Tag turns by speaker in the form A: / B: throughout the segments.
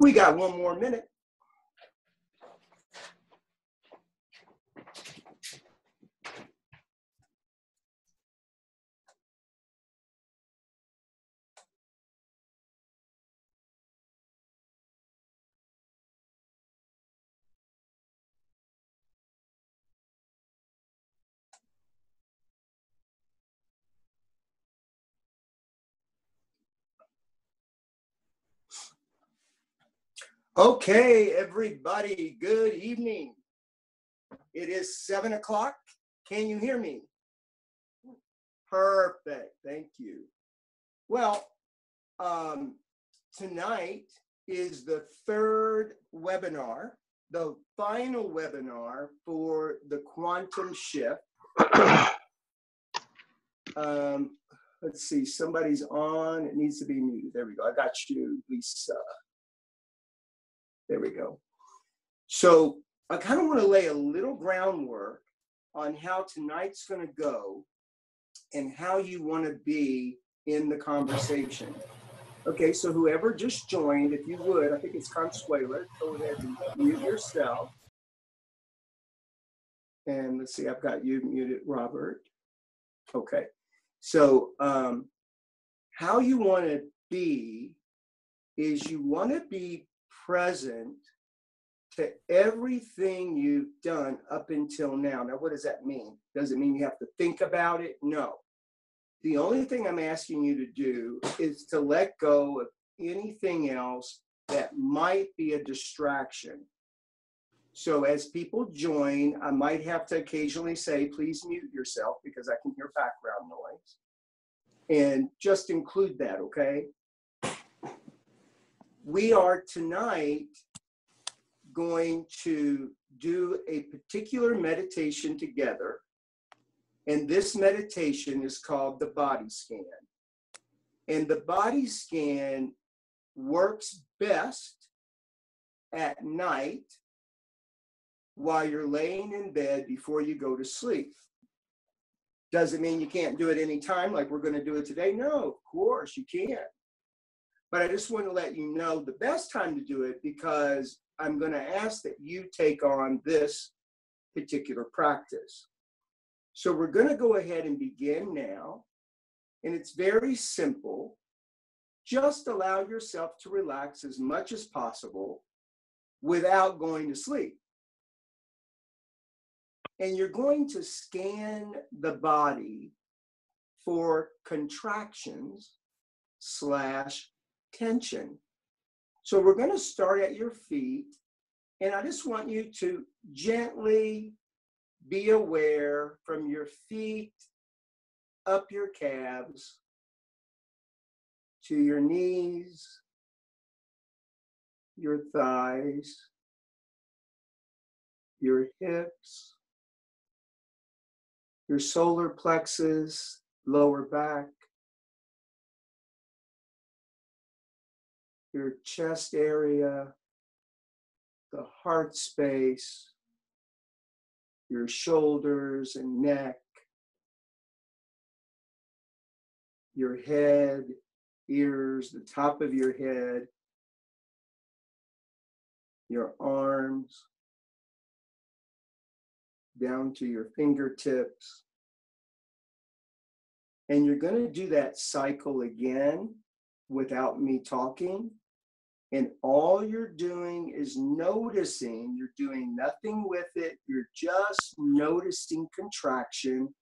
A: We got one more minute. Okay, everybody, good evening. It is 7 o'clock. Can you hear me? Perfect, thank you. Well, tonight is the third webinar, the final webinar for the quantum shift. Let's see, somebody's on, it needs to be muted. There we go, I got you, Lisa. There we go. So I kind of want to lay a little groundwork on how tonight's going to go and how you want to be in the conversation. Okay, so whoever just joined, if you would, I think it's Consuela, go ahead and mute yourself. And let's see, I've got you muted, Robert. Okay, so how you want to be is you want to be present to everything you've done up until now. Now, what does that mean? Does it mean you have to think about it? No. The only thing I'm asking you to do is to let go of anything else that might be a distraction. So as people join, I might have to occasionally say, please mute yourself because I can hear background noise. And just include that, okay? We are tonight going to do a particular meditation together. And this meditation is called the body scan. And the body scan works best at night while you're laying in bed before you go to sleep. Does it mean you can't do it anytime like we're going to do it today? No, of course you can. But I just want to let you know the best time to do it because I'm going to ask that you take on this particular practice. So we're going to go ahead and begin now. And it's very simple. Just allow yourself to relax as much as possible without going to sleep. And you're going to scan the body for contractions / tension. So we're going to start at your feet. And I just want you to gently be aware from your feet up your calves to your knees, your thighs, your hips, your solar plexus, lower back, your chest area, the heart space, your shoulders and neck, your head, ears, the top of your head, your arms, down to your fingertips. And you're going to do that cycle again without me talking. And all you're doing is noticing, you're doing nothing with it, you're just noticing contraction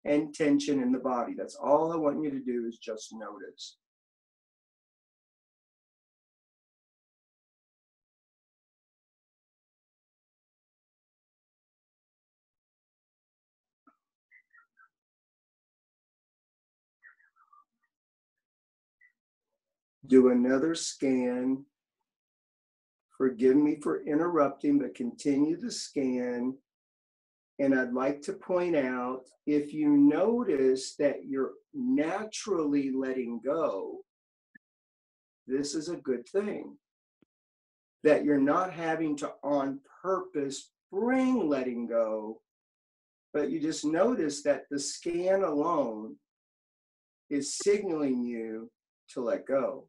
A: and tension in the body. That's all I want you to do is just notice. Do another scan. Forgive me for interrupting, but continue the scan. And I'd like to point out, if you notice that you're naturally letting go, this is a good thing. That you're not having to on purpose bring letting go, but you just notice that the scan alone is signaling you to let go.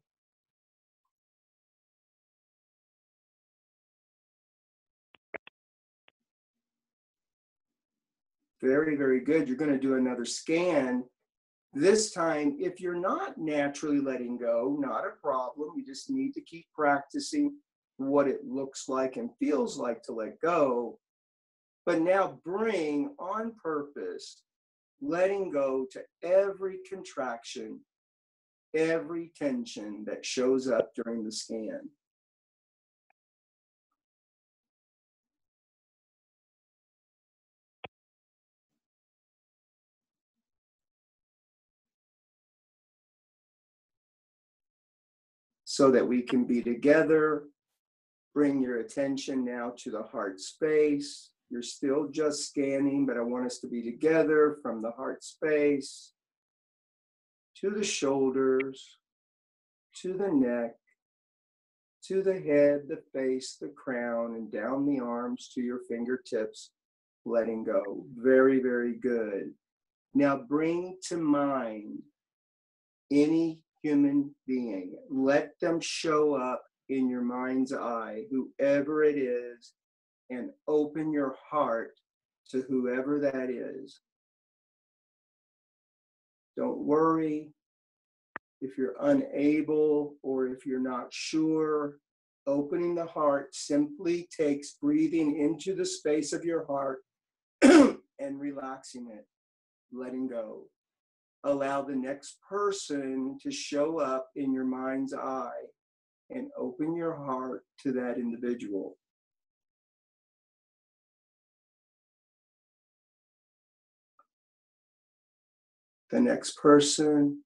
A: Very, very good. You're going to do another scan. This time, if you're not naturally letting go, not a problem. You just need to keep practicing what it looks like and feels like to let go. But now bring on purpose, letting go to every contraction, every tension that shows up during the scan. So that we can be together. Bring your attention now to the heart space. You're still just scanning, but I want us to be together from the heart space to the shoulders, to the neck, to the head, the face, the crown, and down the arms to your fingertips, letting go. Very, very good. Now bring to mind any human being. Let them show up in your mind's eye, whoever it is, and open your heart to whoever that is. Don't worry if you're unable or if you're not sure. Opening the heart simply takes breathing into the space of your heart and relaxing it, letting go. Allow the next person to show up in your mind's eye and open your heart to that individual. The next person.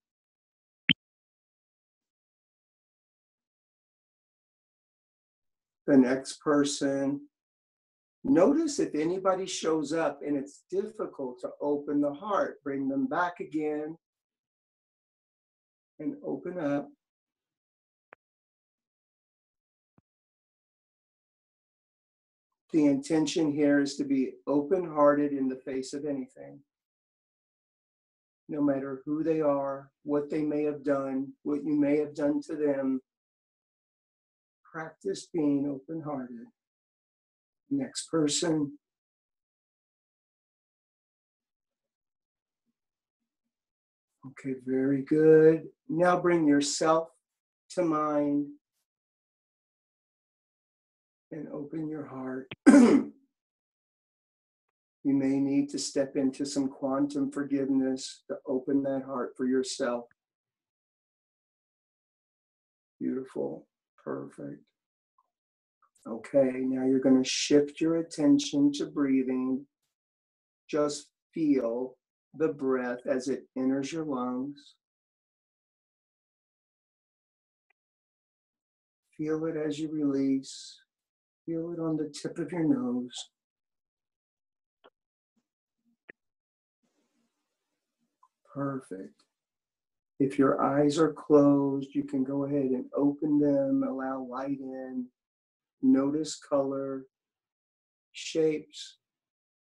A: The next person. Notice if anybody shows up and it's difficult to open the heart, bring them back again and open up. The intention here is to be open-hearted in the face of anything. No matter who they are, what they may have done, what you may have done to them, practice being open-hearted. Next person. Okay, very good. Now bring yourself to mind and open your heart. You may need to step into some quantum forgiveness to open that heart for yourself. Beautiful. Perfect. Okay, now you're going to shift your attention to breathing. Just feel the breath as it enters your lungs. Feel it as you release. Feel it on the tip of your nose. Perfect. If your eyes are closed, you can go ahead and open them, allow light in. Notice color, shapes,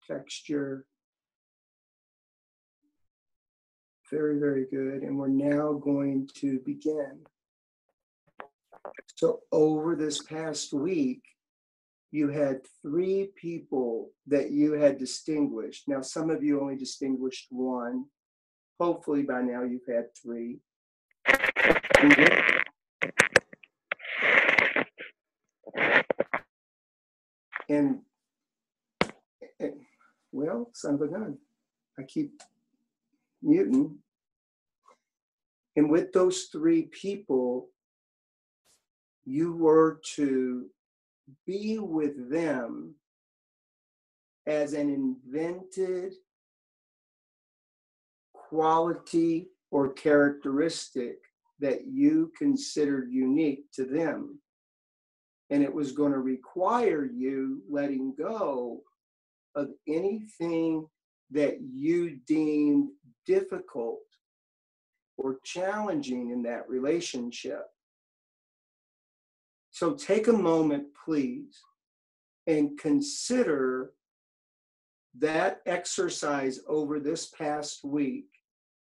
A: texture. Very, very good. And we're now going to begin. So over this past week, you had 3 people that you had distinguished. Now, some of you only distinguished 1. Hopefully by now you've had 3. And well, son of a gun, I keep muting. And with those 3 people, you were to be with them as an invented quality or characteristic that you considered unique to them. And it was going to require you letting go of anything that you deemed difficult or challenging in that relationship. So take a moment, please, and consider that exercise over this past week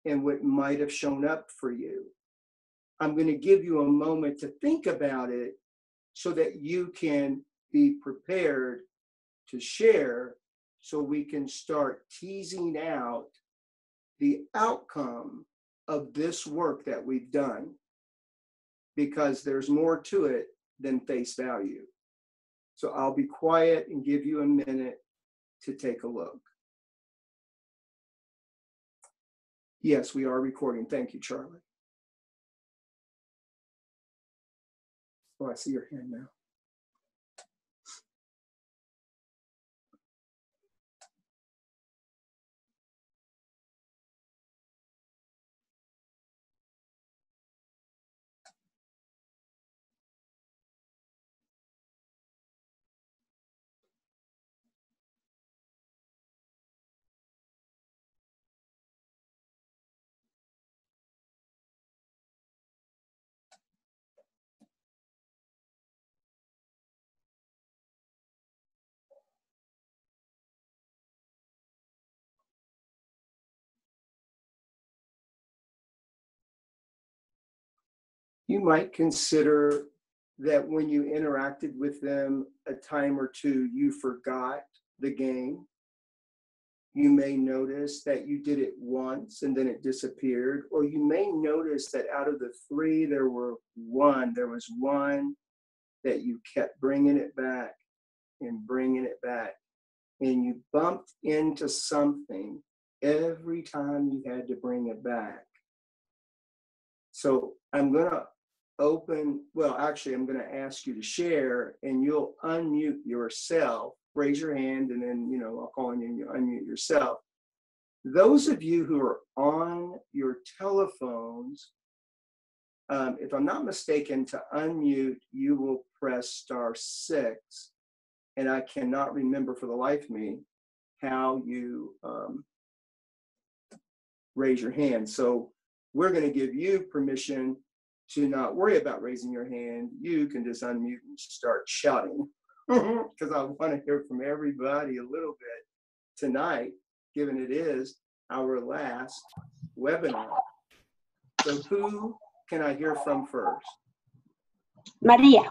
A: and what might have shown up for you. I'm going to give you a moment to think about it so that you can be prepared to share so we can start teasing out the outcome of this work that we've done, because there's more to it than face value. So I'll be quiet and give you a minute to take a look. Yes, we are recording. Thank you, Charlie. Oh, I see your hand now. You might consider that when you interacted with them a time or two, you forgot the game. You may notice that you did it once and then it disappeared, or you may notice that out of the three, there was one that you kept bringing it back and bringing it back, and you bumped into something every time you had to bring it back. So I'm going to I'm going to ask you to share, and you'll unmute yourself. Raise your hand, and then, I'll call on you and you unmute yourself. Those of you who are on your telephones, if I'm not mistaken, to unmute, you will press *6, and I cannot remember for the life of me how you raise your hand. So we're going to give you permission to not worry about raising your hand. You can just unmute and start shouting, because I want to hear from everybody a little bit tonight, given it is our last webinar. So who can I hear from first?
B: Maria.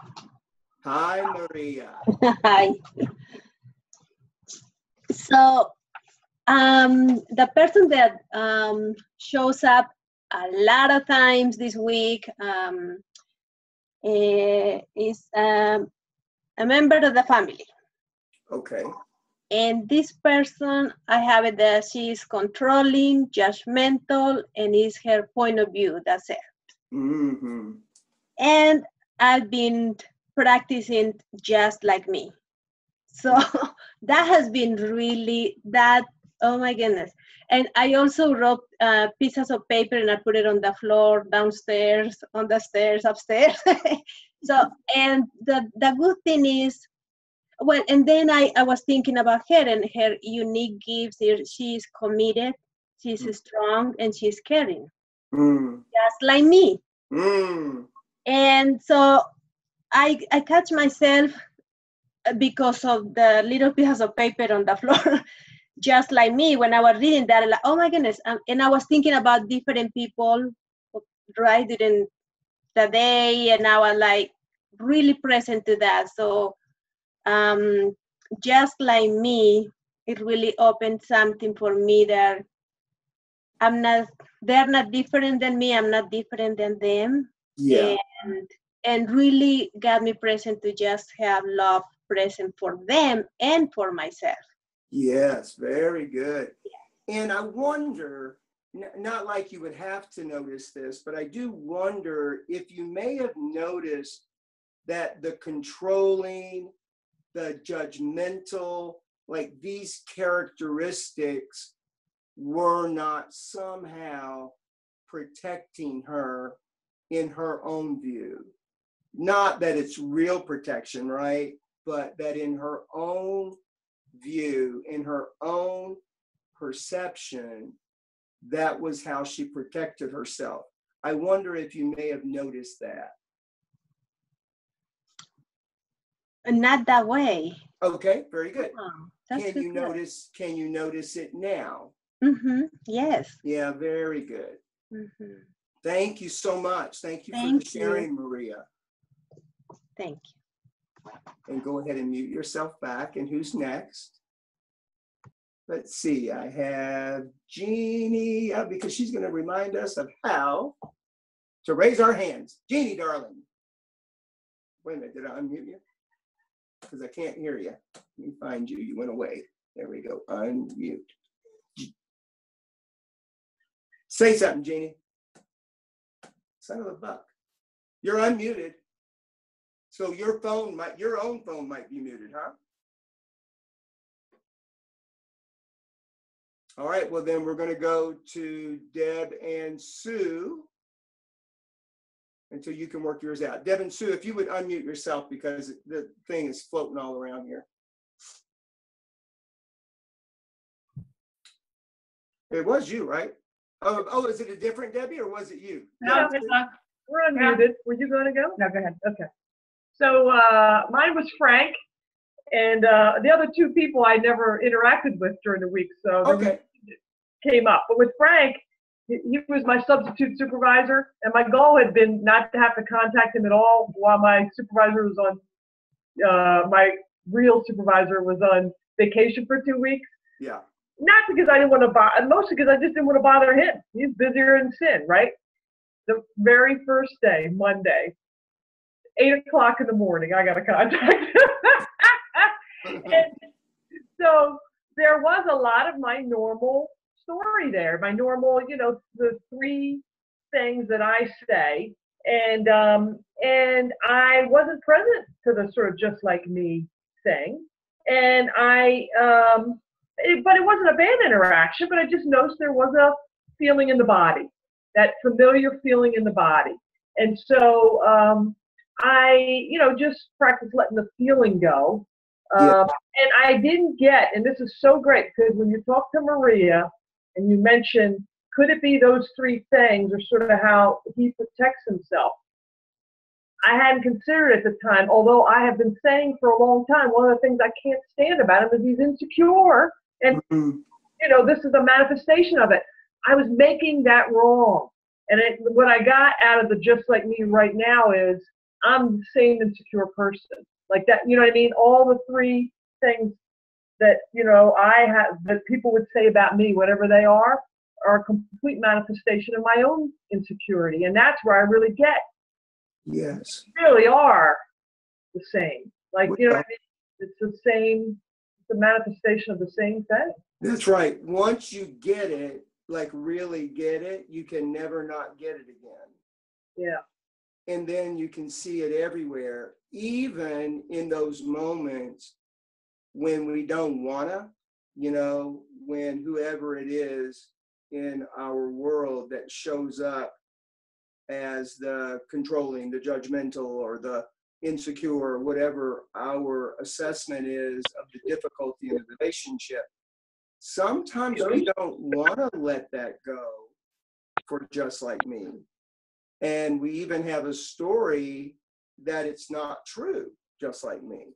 A: Hi, Maria.
B: Hi. So the person that shows up a lot of times this week is a member of the family.
A: Okay.
B: And this person, I have it that she is controlling, judgmental, and is her point of view. That's it.
A: Mm-hmm.
B: And I've been practicing just like me. So that has been really oh my goodness. And I also wrote pieces of paper and I put it on the floor, downstairs, on the stairs, upstairs. So, and the good thing is, well, and then I was thinking about her and her unique gifts. She's committed, she's strong, and she's caring, just like me. And so I catch myself, because of the little pieces of paper on the floor, just like me, when I was reading that, like, oh my goodness. And I was thinking about different people right during the day, and I was like really present to that. So just like me, it really opened something for me that they're not different than me, I'm not different than them.
A: Yeah.
B: And really got me present to just have love present for them and for myself.
A: Yes, very good. And I wonder, not like you would have to notice this, but I do wonder if you may have noticed that the controlling, the judgmental, like these characteristics were not somehow protecting her in her own view. Not that it's real protection, right? But that in her own view, in her own perception, that was how she protected herself. I wonder if you may have noticed that.
B: Not that way.
A: Okay, very good.
B: Can
A: you notice it now?
B: Yes.
A: Yeah, very good. Thank you so much. Thank you for the sharing, Maria.
B: Thank you.
A: And go ahead and mute yourself back. And who's next? let's see, I have Jeannie, because she's going to remind us of how to raise our hands. Jeannie, darling. Wait a minute, did I unmute you? Because I can't hear you. Let me find you. You went away. There we go. Unmute. Say something, Jeannie. Son of a buck. You're unmuted. So your own phone might be muted, huh? All right, well then we're going to go to Deb and Sue until you can work yours out. Deb and Sue, if you would unmute yourself because the thing is floating all around here. It was you, right? Oh, is it a different Debbie or was it you?
C: No, we're unmuted. Were you going to go? No, go ahead. Okay. So mine was Frank, and the other two people I never interacted with during the week, so
A: Okay.
C: Came up. But with Frank, he was my substitute supervisor, and my goal had been not to have to contact him at all while my supervisor was on, my real supervisor was on vacation for 2 weeks.
A: Yeah.
C: Not because I didn't want to bother, mostly because I just didn't want to bother him. He's busier than sin, right? The very first day, Monday, 8 o'clock in the morning, I got a contact. And so there was a lot of my normal story there, my normal, the three things that I say. And I wasn't present to the sort of just like me thing. And but it wasn't a bad interaction, but I just noticed there was a feeling in the body, that familiar feeling in the body. And so I, just practiced letting the feeling go. And I didn't get, and this is so great, because when you talk to Maria and you mention, could it be those three things or sort of how he protects himself? I hadn't considered it at the time, although I have been saying for a long time, one of the things I can't stand about him is he's insecure. And, this is a manifestation of it. I was making that wrong. And what I got out of the just like me right now is I'm the same insecure person. Like that, you know what I mean? All the three things that, I have, that people would say about me, whatever they are a complete manifestation of my own insecurity. And that's where I really get.
A: Yes.
C: Really are the same. Like, you know what I mean? It's the same, it's a manifestation of the same thing.
A: That's right. Once you get it, like really get it, you can never not get it again.
C: Yeah.
A: And then you can see it everywhere, even in those moments when we don't wanna, when whoever it is in our world that shows up as the controlling, the judgmental, or the insecure, or whatever our assessment is of the difficulty in the relationship. Sometimes we don't want to let that go for just like me. And we even have a story that it's not true, just like me.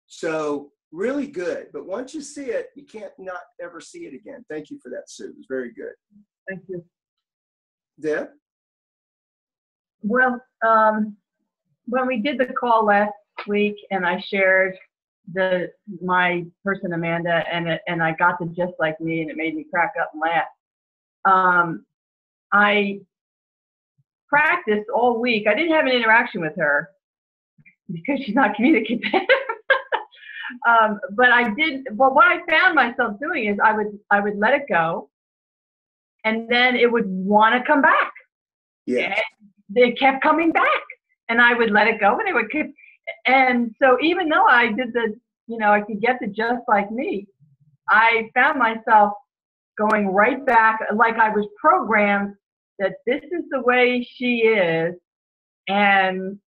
A: So really good. But once you see it, you can't not ever see it again. Thank you for that, Sue. It was very good.
C: Thank you.
A: Deb?
D: Well, when we did the call last week and I shared my person Amanda and I got to just like me and it made me crack up and laugh. I practiced all week. I didn't have an interaction with her because she's not communicative. But I did. But what I found myself doing is I would let it go, and then it would want to come back.
A: Yeah.
D: And they kept coming back, and I would let it go, and it would keep. And so even though I did I could get to just like me, I found myself going right back, like I was programmed that this is the way she is, and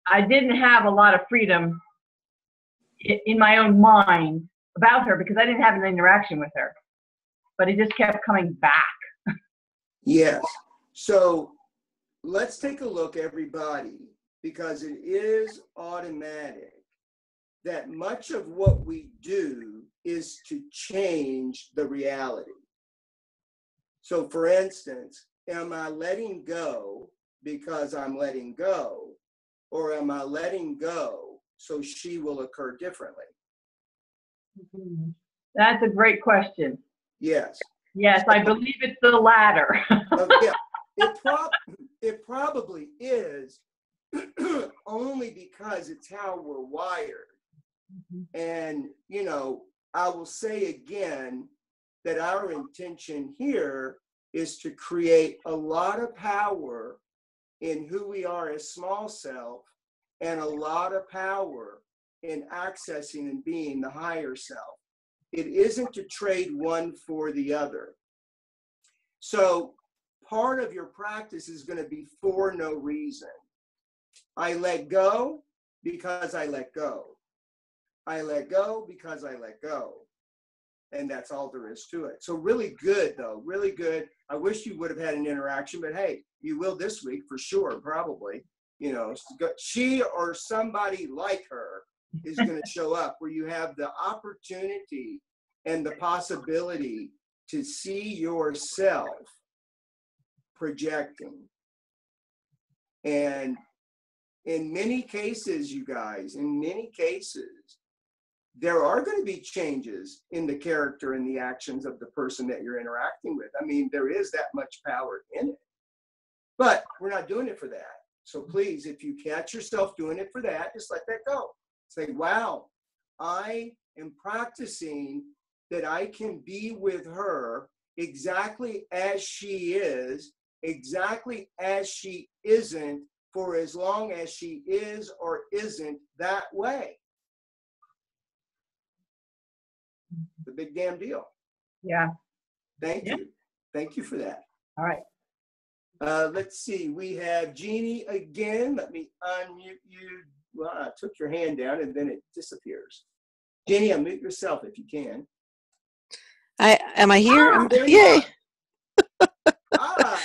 D: I didn't have a lot of freedom in my own mind about her because I didn't have an interaction with her, but it just kept coming back.
A: Yes. So let's take a look, everybody, because it is automatic that much of what we do is to change the reality. So for instance, am I letting go because I'm letting go, or am I letting go so she will occur differently?
D: Mm-hmm. That's a great question.
A: Yes.
D: Yes, I believe it's the latter.
A: Yeah. It probably is only because it's how we're wired. And, you know, I will say again that our intention here is to create a lot of power in who we are as small self and a lot of power in accessing and being the higher self. It isn't to trade one for the other. So part of your practice is going to be for no reason. I let go because I let go. I let go because I let go. And that's all there is to it. So really good, though, really good. I wish you would have had an interaction, but hey, you will this week for sure, probably. You know, she or somebody like her is going to show up where you have the opportunity and the possibility to see yourself projecting. And in many cases, you guys, in many cases, there are going to be changes in the character and the actions of the person that you're interacting with. I mean, there is that much power in it. But we're not doing it for that. So please, if you catch yourself doing it for that, just let that go. Say, wow, I am practicing that I can be with her exactly as she is, exactly as she isn't, for as long as she is or isn't that way. The big damn deal.
D: Yeah.
A: Thank you. Thank you for that.
D: All right.
A: Let's see. We have Jeannie again. Let me unmute you. Well, I took your hand down and then it disappears. Jeannie, unmute yourself if you can.
E: Am I here?
A: Ah, there you
E: Yay.
A: are.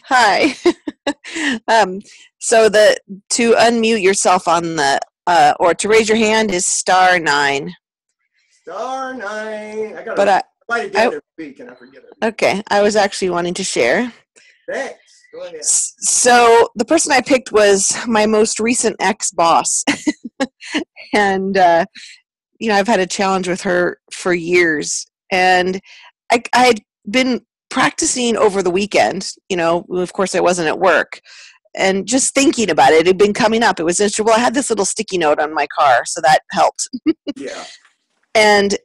A: Hi.
E: Hi. So to unmute yourself on the or to raise your hand is *9.
A: *9. I got to write it down every week and I forget it.
E: Okay. I was actually wanting to share.
A: Thanks. Go ahead.
E: So the person I picked was my most recent ex-boss. And, you know, I've had a challenge with her for years. And I had been practicing over the weekend. You know, of course I wasn't at work. And just thinking about it, it had been coming up. It was interesting. Well, I had this little sticky note on my car, so that helped.
A: Yeah.
E: And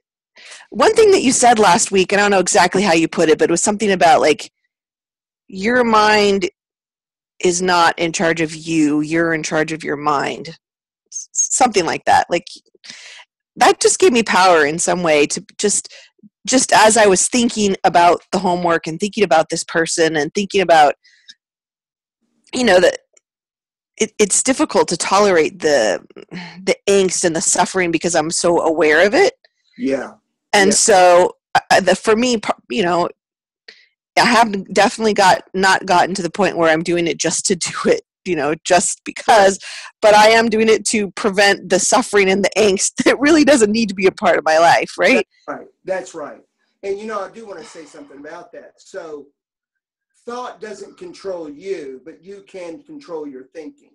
E: one thing that you said last week, and I don't know exactly how you put it, but it was something about like, your mind is not in charge of you. You're in charge of your mind. Something like that. Like, that just gave me power in some way to just as I was thinking about the homework and thinking about this person and thinking about, you know, that it's difficult to tolerate the angst and the suffering because I'm so aware of it.
A: Yeah.
E: And so for me, you know, I have definitely not gotten to the point where I'm doing it just to do it, you know, just because, but I am doing it to prevent the suffering and the angst that really doesn't need to be a part of my life, right?
A: That's right. That's right. And, you know, I do want to say something about that. So thought doesn't control you, but you can control your thinking.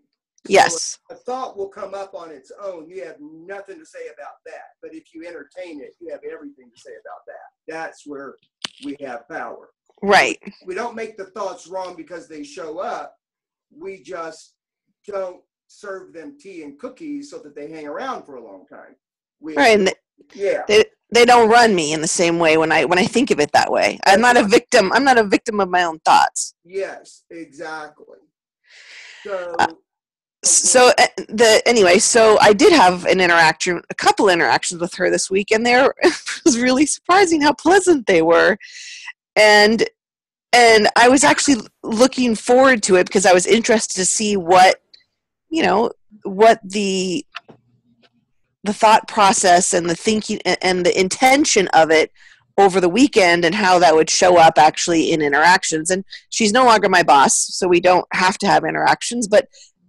E: Yes.
A: So a thought will come up on its own. You have nothing to say about that. But if you entertain it, you have everything to say about that. That's where we have power.
E: Right.
A: We don't make the thoughts wrong because they show up. We just don't serve them tea and cookies so that they hang around for a long time.
E: Right. And they don't run me in the same way when I think of it that way. I'm not a victim. I'm not a victim of my own thoughts.
A: Yes, exactly.
E: So anyway, so I did have a couple interactions with her this week, and it was really surprising how pleasant they were. And I was actually looking forward to it because I was interested to see what the thought process and the thinking and the intention of it over the weekend and how that would show up actually in interactions. And she's no longer my boss, so we don't have to have interactions,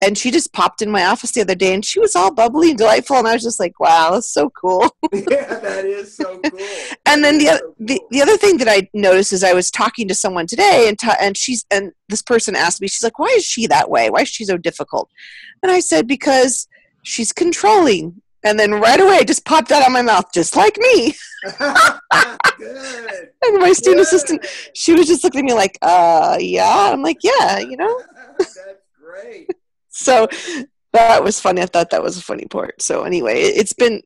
E: and she just popped in my office the other day and she was all bubbly and delightful. And I was just like, wow, that's so cool.
A: Yeah, that is so cool.
E: And then the other thing that I noticed is I was talking to someone today and this person asked me, she's like, why is she that way? Why is she so difficult? And I said, because she's controlling. And then right away it just popped out of my mouth, just like me.
A: Good.
E: And my student
A: Good.
E: assistant, she was just looking at me like, yeah. I'm like, yeah, you know.
A: That's great.
E: So that was funny. I thought that was a funny part. So anyway, it's been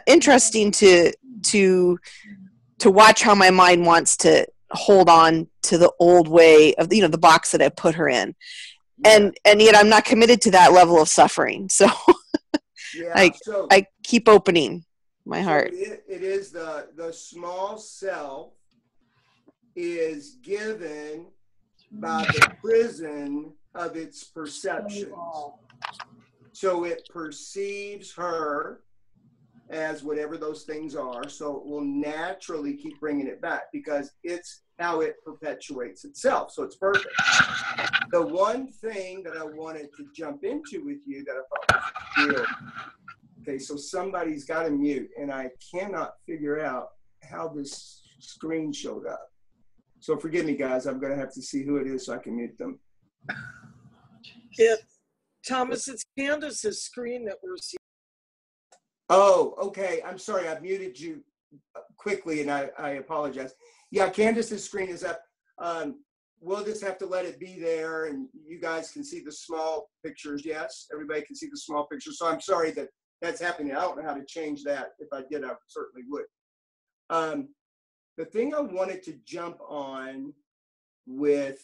E: interesting to watch how my mind wants to hold on to the old way of, you know, the box that I put her in, and yet I'm not committed to that level of suffering. So
A: Yeah.
E: I keep opening my heart.
A: It is the small self is given by the prison of its perceptions. So it perceives her as whatever those things are. So it will naturally keep bringing it back because it's how it perpetuates itself. So it's perfect. The one thing that I wanted to jump into with you that I thought was real. Okay, so somebody's got to mute, and I cannot figure out how this screen showed up. So forgive me, guys. I'm going to have to see who it is so I can mute them.
F: Thomas, it's Candace's screen that we're seeing.
A: Oh, okay. I'm sorry. I muted you quickly, and I apologize. Yeah, Candace's screen is up. We'll just have to let it be there, and you guys can see the small pictures. Yes, everybody can see the small pictures. So I'm sorry that that's happening. I don't know how to change that. If I did, I certainly would. The thing I wanted to jump on with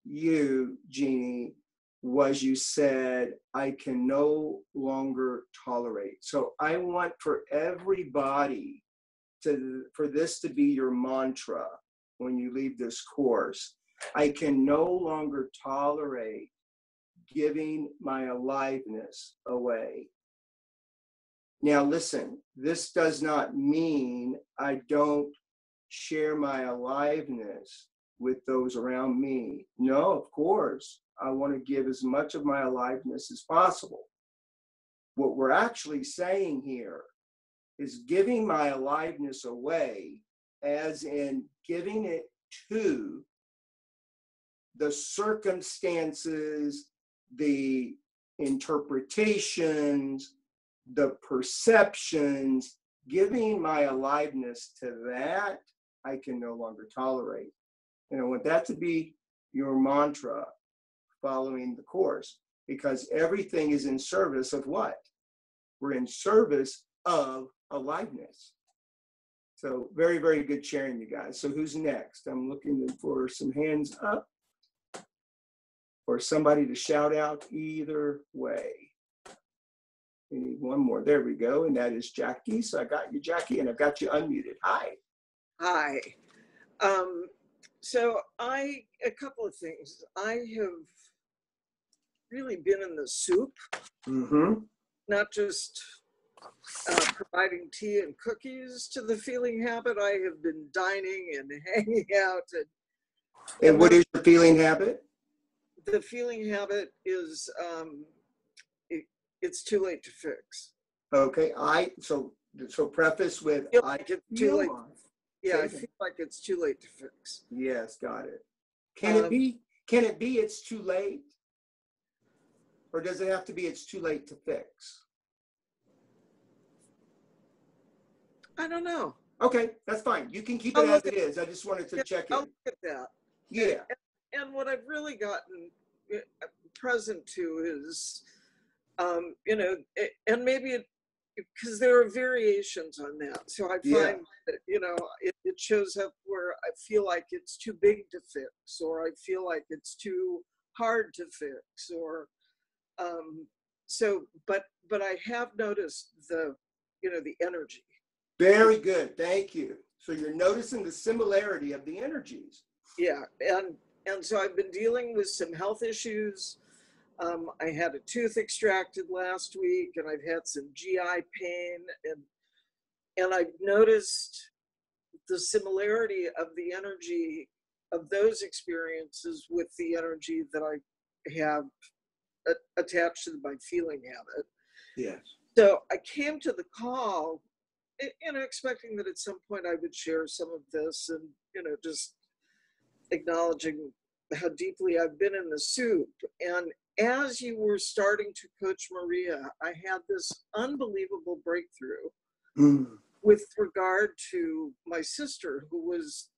A: you, Jeannie, was you said, I can no longer tolerate. So I want for everybody for this to be your mantra when you leave this course. I can no longer tolerate giving my aliveness away. Now listen, this does not mean I don't share my aliveness with those around me. No, of course, I want to give as much of my aliveness as possible. What we're actually saying here is giving my aliveness away, as in giving it to the circumstances, the interpretations, the perceptions, giving my aliveness to that, I can no longer tolerate. And I want that to be your mantra following the course, because everything is in service of what? We're in service of aliveness. So very, very good sharing, you guys. So who's next? I'm looking for some hands up or somebody to shout out either way. We need one more. There we go. And that is Jackie. So I got you, Jackie, and I've got you unmuted. Hi.
F: Hi. So a couple of things. I have really been in the soup, not just providing tea and cookies to the feeling habit. I have been dining and hanging out.
A: And what is your feeling habit?
F: The feeling habit is it's too late to fix.
A: Okay, so preface with
F: I feel like it's too late. Yeah, I
A: Okay.
F: feel like it's too late to fix.
A: Yes, got it. Can it be it's too late? Or does it have to be it's too late to fix?
F: I don't know.
A: Okay, that's fine. You can keep it as it is. I just wanted to check
F: I'll
A: in.
F: look at that.
A: Yeah.
F: And what I've really gotten present to is, and maybe because there are variations on that. So I find that, it shows up where I feel like it's too big to fix, or I feel like it's too hard to fix, or but I have noticed the energy.
A: Very good. Thank you. So you're noticing the similarity of the energies.
F: Yeah, and so I've been dealing with some health issues. I had a tooth extracted last week, and I've had some GI pain, and I've noticed the similarity of the energy of those experiences with the energy that I have attached to my feeling habit.
A: Yes.
F: So I came to the call, expecting that at some point I would share some of this, and just acknowledging how deeply I've been in the soup. And as you were starting to coach Maria, I had this unbelievable breakthrough with regard to my sister, who was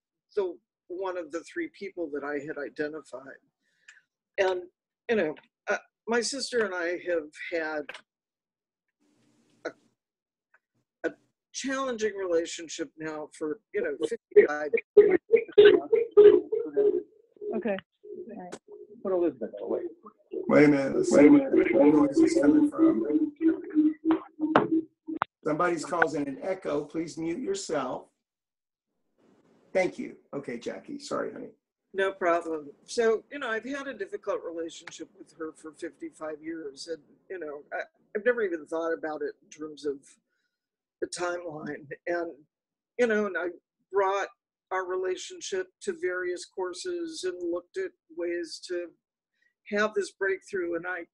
F: one of the three people that I had identified. And, my sister and I have had a challenging relationship now for, 55 years.
C: Okay.
G: Put Elizabeth away.
A: Wait a minute. Let's see where this is coming from. Somebody's causing an echo. Please mute yourself. Thank you. Okay, Jackie. Sorry, honey.
F: No problem. So, I've had a difficult relationship with her for 55 years. And, I've never even thought about it in terms of the timeline. And, and I brought our relationship to various courses and looked at ways to have this breakthrough. And I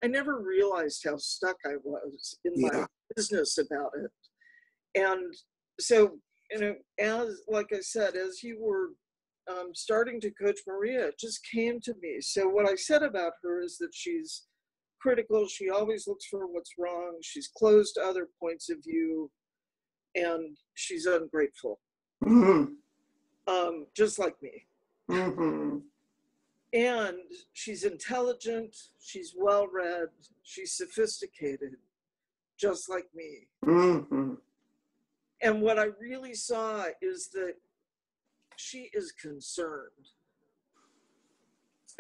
F: never realized how stuck I was in my business about it. And so, like I said, as you were starting to coach Maria, it just came to me. So what I said about her is that she's critical. She always looks for what's wrong. She's closed to other points of view, and she's ungrateful. Just like me. And she's intelligent, she's well-read, she's sophisticated, just like me. And what I really saw is that she is concerned.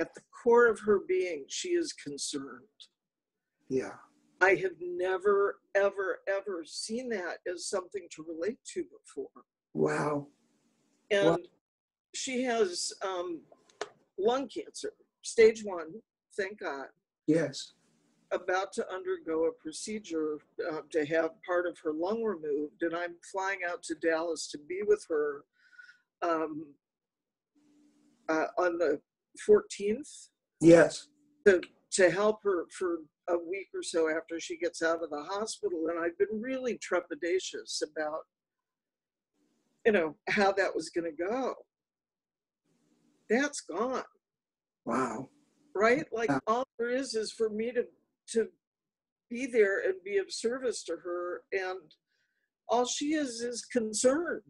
F: At the core of her being, she is concerned.
A: Yeah.
F: I have never, ever, ever seen that as something to relate to before.
A: Wow.
F: And she has lung cancer, stage 1, thank God.
A: Yes.
F: About to undergo a procedure to have part of her lung removed. And I'm flying out to Dallas to be with her on the 14th.
A: Yes.
F: To help her for a week or so after she gets out of the hospital. And I've been really trepidatious about, how that was going to go. That's gone.
A: Wow.
F: Right? Like all there is for me to be there and be of service to her. And all she is concerned.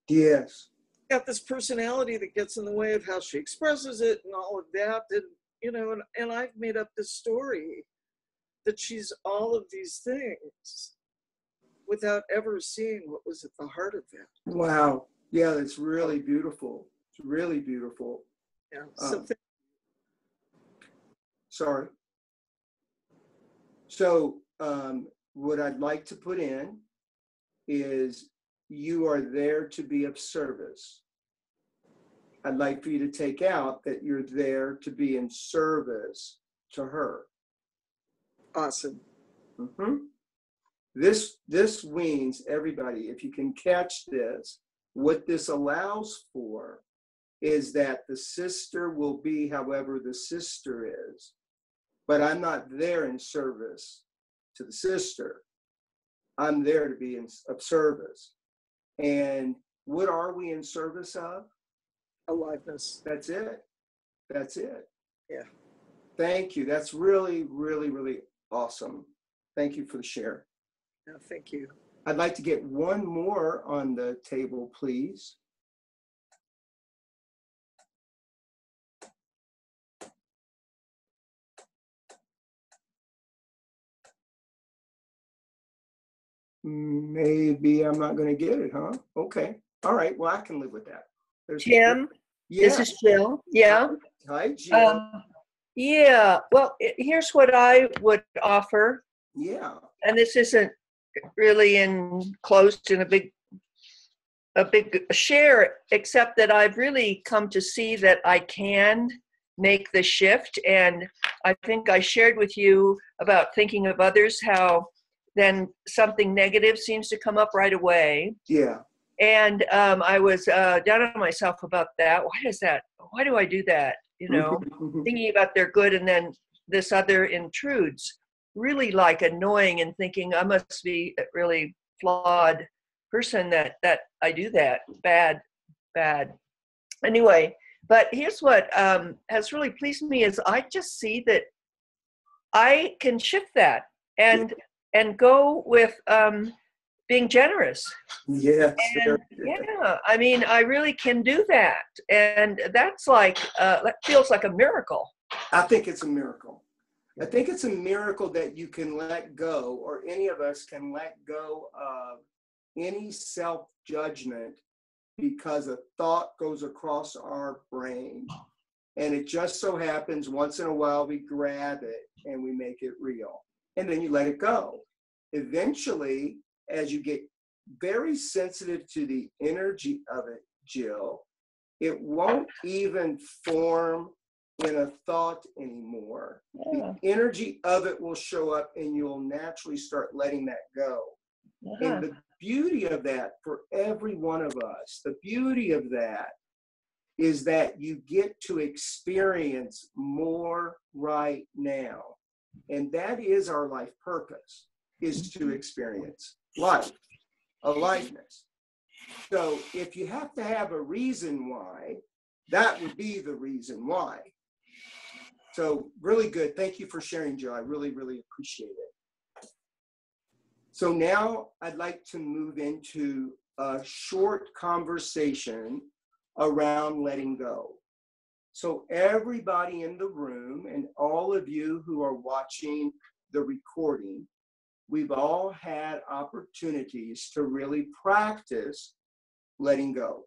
A: Yes.
F: Got this personality that gets in the way of how she expresses it and all of that. And, and I've made up this story that she's all of these things without ever seeing what was at the heart of that.
A: Wow. Yeah, that's really beautiful. It's really beautiful.
F: Yeah.
A: Sorry. So what I'd like to put in is you are there to be of service. I'd like for you to take out that you're there to be in service to her.
F: Awesome.
A: This weans everybody. If you can catch this, what this allows for is that the sister will be however the sister is, but I'm not there in service to the sister. I'm there to be of service. And what are we in service of?
F: Aliveness.
A: That's it. That's it.
F: Yeah.
A: Thank you. That's really, really, really awesome. Thank you for the share.
F: No, thank you.
A: I'd like to get one more on the table, please. Maybe I'm not going to get it, huh? Okay. All right. Well, I can live with that.
H: Tim, this is Jill. Yeah.
A: Hi, Jill.
H: Yeah. Well, here's what I would offer.
A: Yeah.
H: And this isn't really enclosed in a big share, except that I've really come to see that I can make the shift. And I think I shared with you about thinking of others, how then something negative seems to come up right away.
A: Yeah.
H: And I was down on myself about that. Why do I do that? Thinking about their good, and then this other intrudes, really like annoying, and thinking I must be a really flawed person that I do that. Bad. Anyway, but here's what has really pleased me is I just see that I can shift that and go with being generous.
A: Yes.
H: And yeah, I mean, I really can do that. And that's like, that feels like a miracle.
A: I think it's a miracle. I think it's a miracle that you can let go, or any of us can let go of any self-judgment because a thought goes across our brain. And it just so happens once in a while we grab it and we make it real. And then you let it go. Eventually, as you get very sensitive to the energy of it, Jill, it won't even form in a thought anymore.
H: Yeah.
A: The energy of it will show up and you'll naturally start letting that go. And the beauty of that for every one of us, the beauty of that is that you get to experience more right now. And that is our life purpose, is to experience life, aliveness. So if you have to have a reason why, that would be the reason why. So really good. Thank you for sharing, Joe. I really, really appreciate it. So now I'd like to move into a short conversation around letting go. So everybody in the room and all of you who are watching the recording, we've all had opportunities to really practice letting go.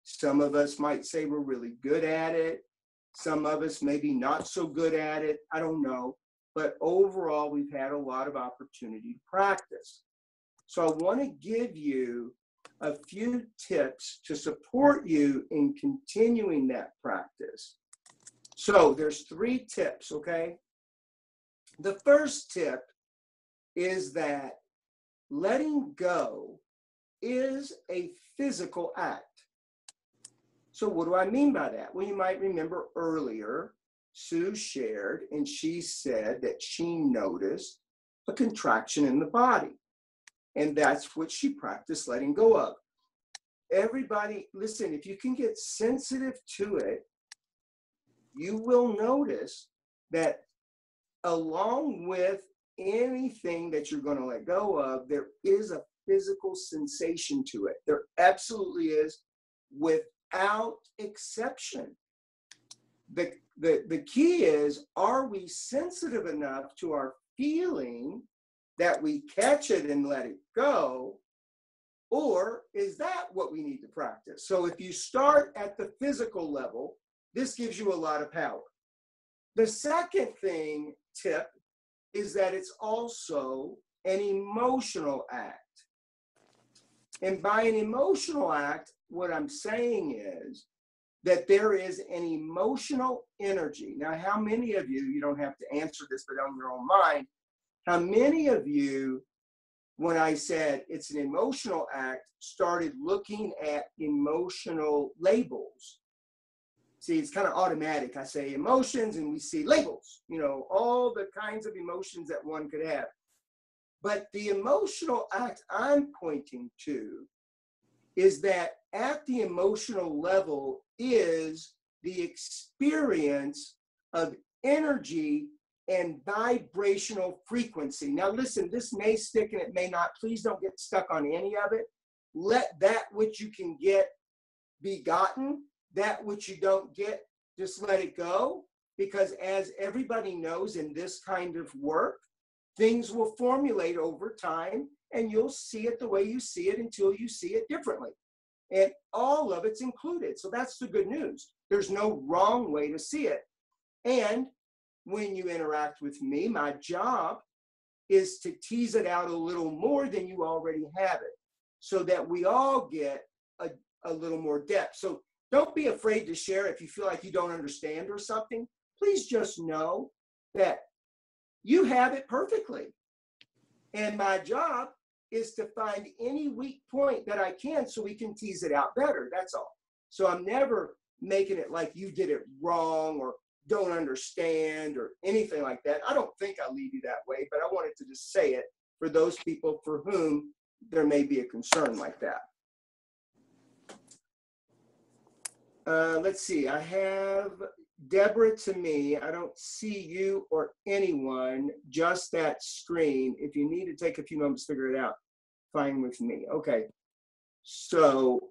A: Some of us might say we're really good at it. Some of us maybe not so good at it. I don't know. But overall, we've had a lot of opportunity to practice. So I want to give you a few tips to support you in continuing that practice. So there's 3 tips, okay? The first tip is that letting go is a physical act. So what do I mean by that? Well, you might remember earlier, Sue shared, and she said that she noticed a contraction in the body. And that's what she practiced letting go of. Everybody, listen, if you can get sensitive to it, you will notice that along with anything that you're going to let go of, there is a physical sensation to it. There absolutely is, without exception. The key is, are we sensitive enough to our feeling that we catch it and let it go? Or is that what we need to practice? So if you start at the physical level, this gives you a lot of power. The second tip is that it's also an emotional act. And by an emotional act, what I'm saying is that there is an emotional energy. Now, how many of you don't have to answer this, but on your own mind, how many of you, when I said it's an emotional act, started looking at emotional labels? See, it's kind of automatic. I say emotions and we see labels, all the kinds of emotions that one could have. But the emotional act I'm pointing to is that at the emotional level is the experience of energy and vibrational frequency. Now listen, this may stick and it may not. Please don't get stuck on any of it. Let that which you can get be gotten. That which you don't get, just let it go. Because as everybody knows in this kind of work, things will formulate over time and you'll see it the way you see it until you see it differently. And all of it's included. So that's the good news. There's no wrong way to see it. And when you interact with me, my job is to tease it out a little more than you already have it, so that we all get a little more depth. So don't be afraid to share if you feel like you don't understand or something. Please just know that you have it perfectly. And my job is to find any weak point that I can so we can tease it out better. That's all. So I'm never making it like you did it wrong or don't understand or anything like that. I don't think I leave you that way, but I wanted to just say it for those people for whom there may be a concern like that. Let's see, I have Deborah, to me, I don't see you or anyone, just that screen. If you need to take a few moments to figure it out, fine with me. Okay. So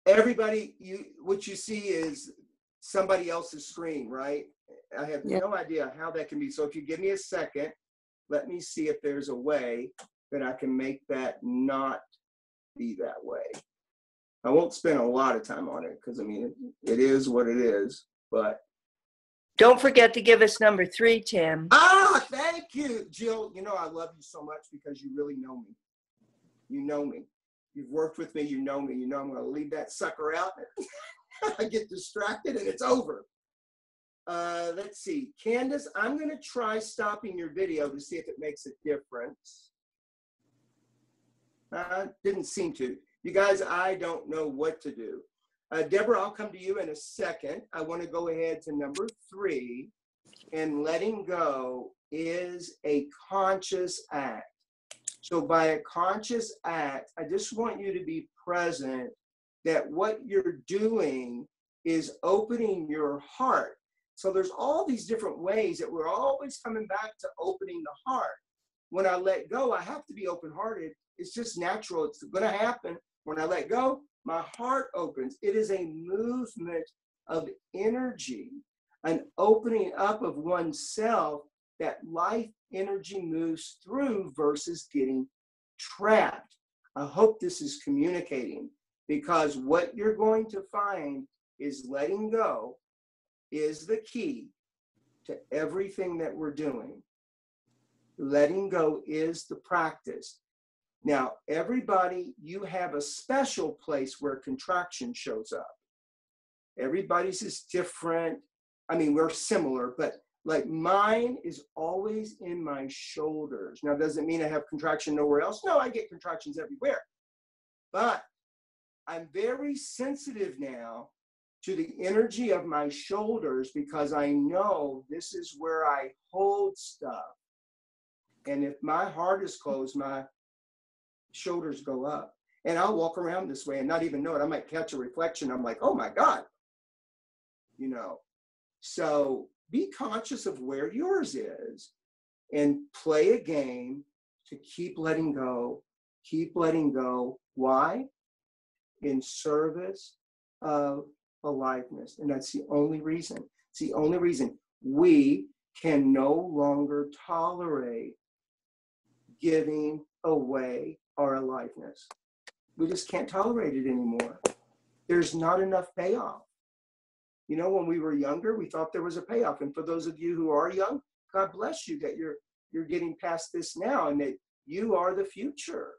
A: everybody, what you see is somebody else's screen, right? I have no idea how that can be. So if you give me a second, let me see if there's a way that I can make that not be that way. I won't spend a lot of time on it because, I mean, it is what it is, but.
H: Don't forget to give us number 3, Tim.
A: Ah, thank you, Jill. You know, I love you so much because you really know me. You know me. You've worked with me. You know me. You know I'm going to leave that sucker out. I get distracted and it's over. Let's see. Candace, I'm going to try stopping your video to see if it makes a difference. Didn't seem to. You guys, I don't know what to do. Deborah, I'll come to you in a second. I want to go ahead to number 3. And letting go is a conscious act. So by a conscious act, I just want you to be present that what you're doing is opening your heart. So there's all these different ways that we're always coming back to opening the heart. When I let go, I have to be open-hearted. It's just natural. It's going to happen. When I let go, my heart opens. It is a movement of energy, an opening up of oneself that life energy moves through versus getting trapped. I hope this is communicating, because what you're going to find is letting go is the key to everything that we're doing. Letting go is the practice. Now, everybody, you have a special place where contraction shows up. Everybody's is different. I mean, we're similar, but like mine is always in my shoulders. Now, does it mean I have contraction nowhere else? No, I get contractions everywhere. But I'm very sensitive now to the energy of my shoulders because I know this is where I hold stuff. And if my heart is closed, my shoulders go up. And I'll walk around this way and not even know it. I might catch a reflection. I'm like, oh my God. You know, so be conscious of where yours is and play a game to keep letting go. Keep letting go. Why? In service of aliveness. And that's the only reason. It's the only reason we can no longer tolerate giving away our aliveness. We just can't tolerate it anymore. There's not enough payoff. You know, when we were younger, we thought there was a payoff. And for those of you who are young, God bless you that you're getting past this now and that you are the future.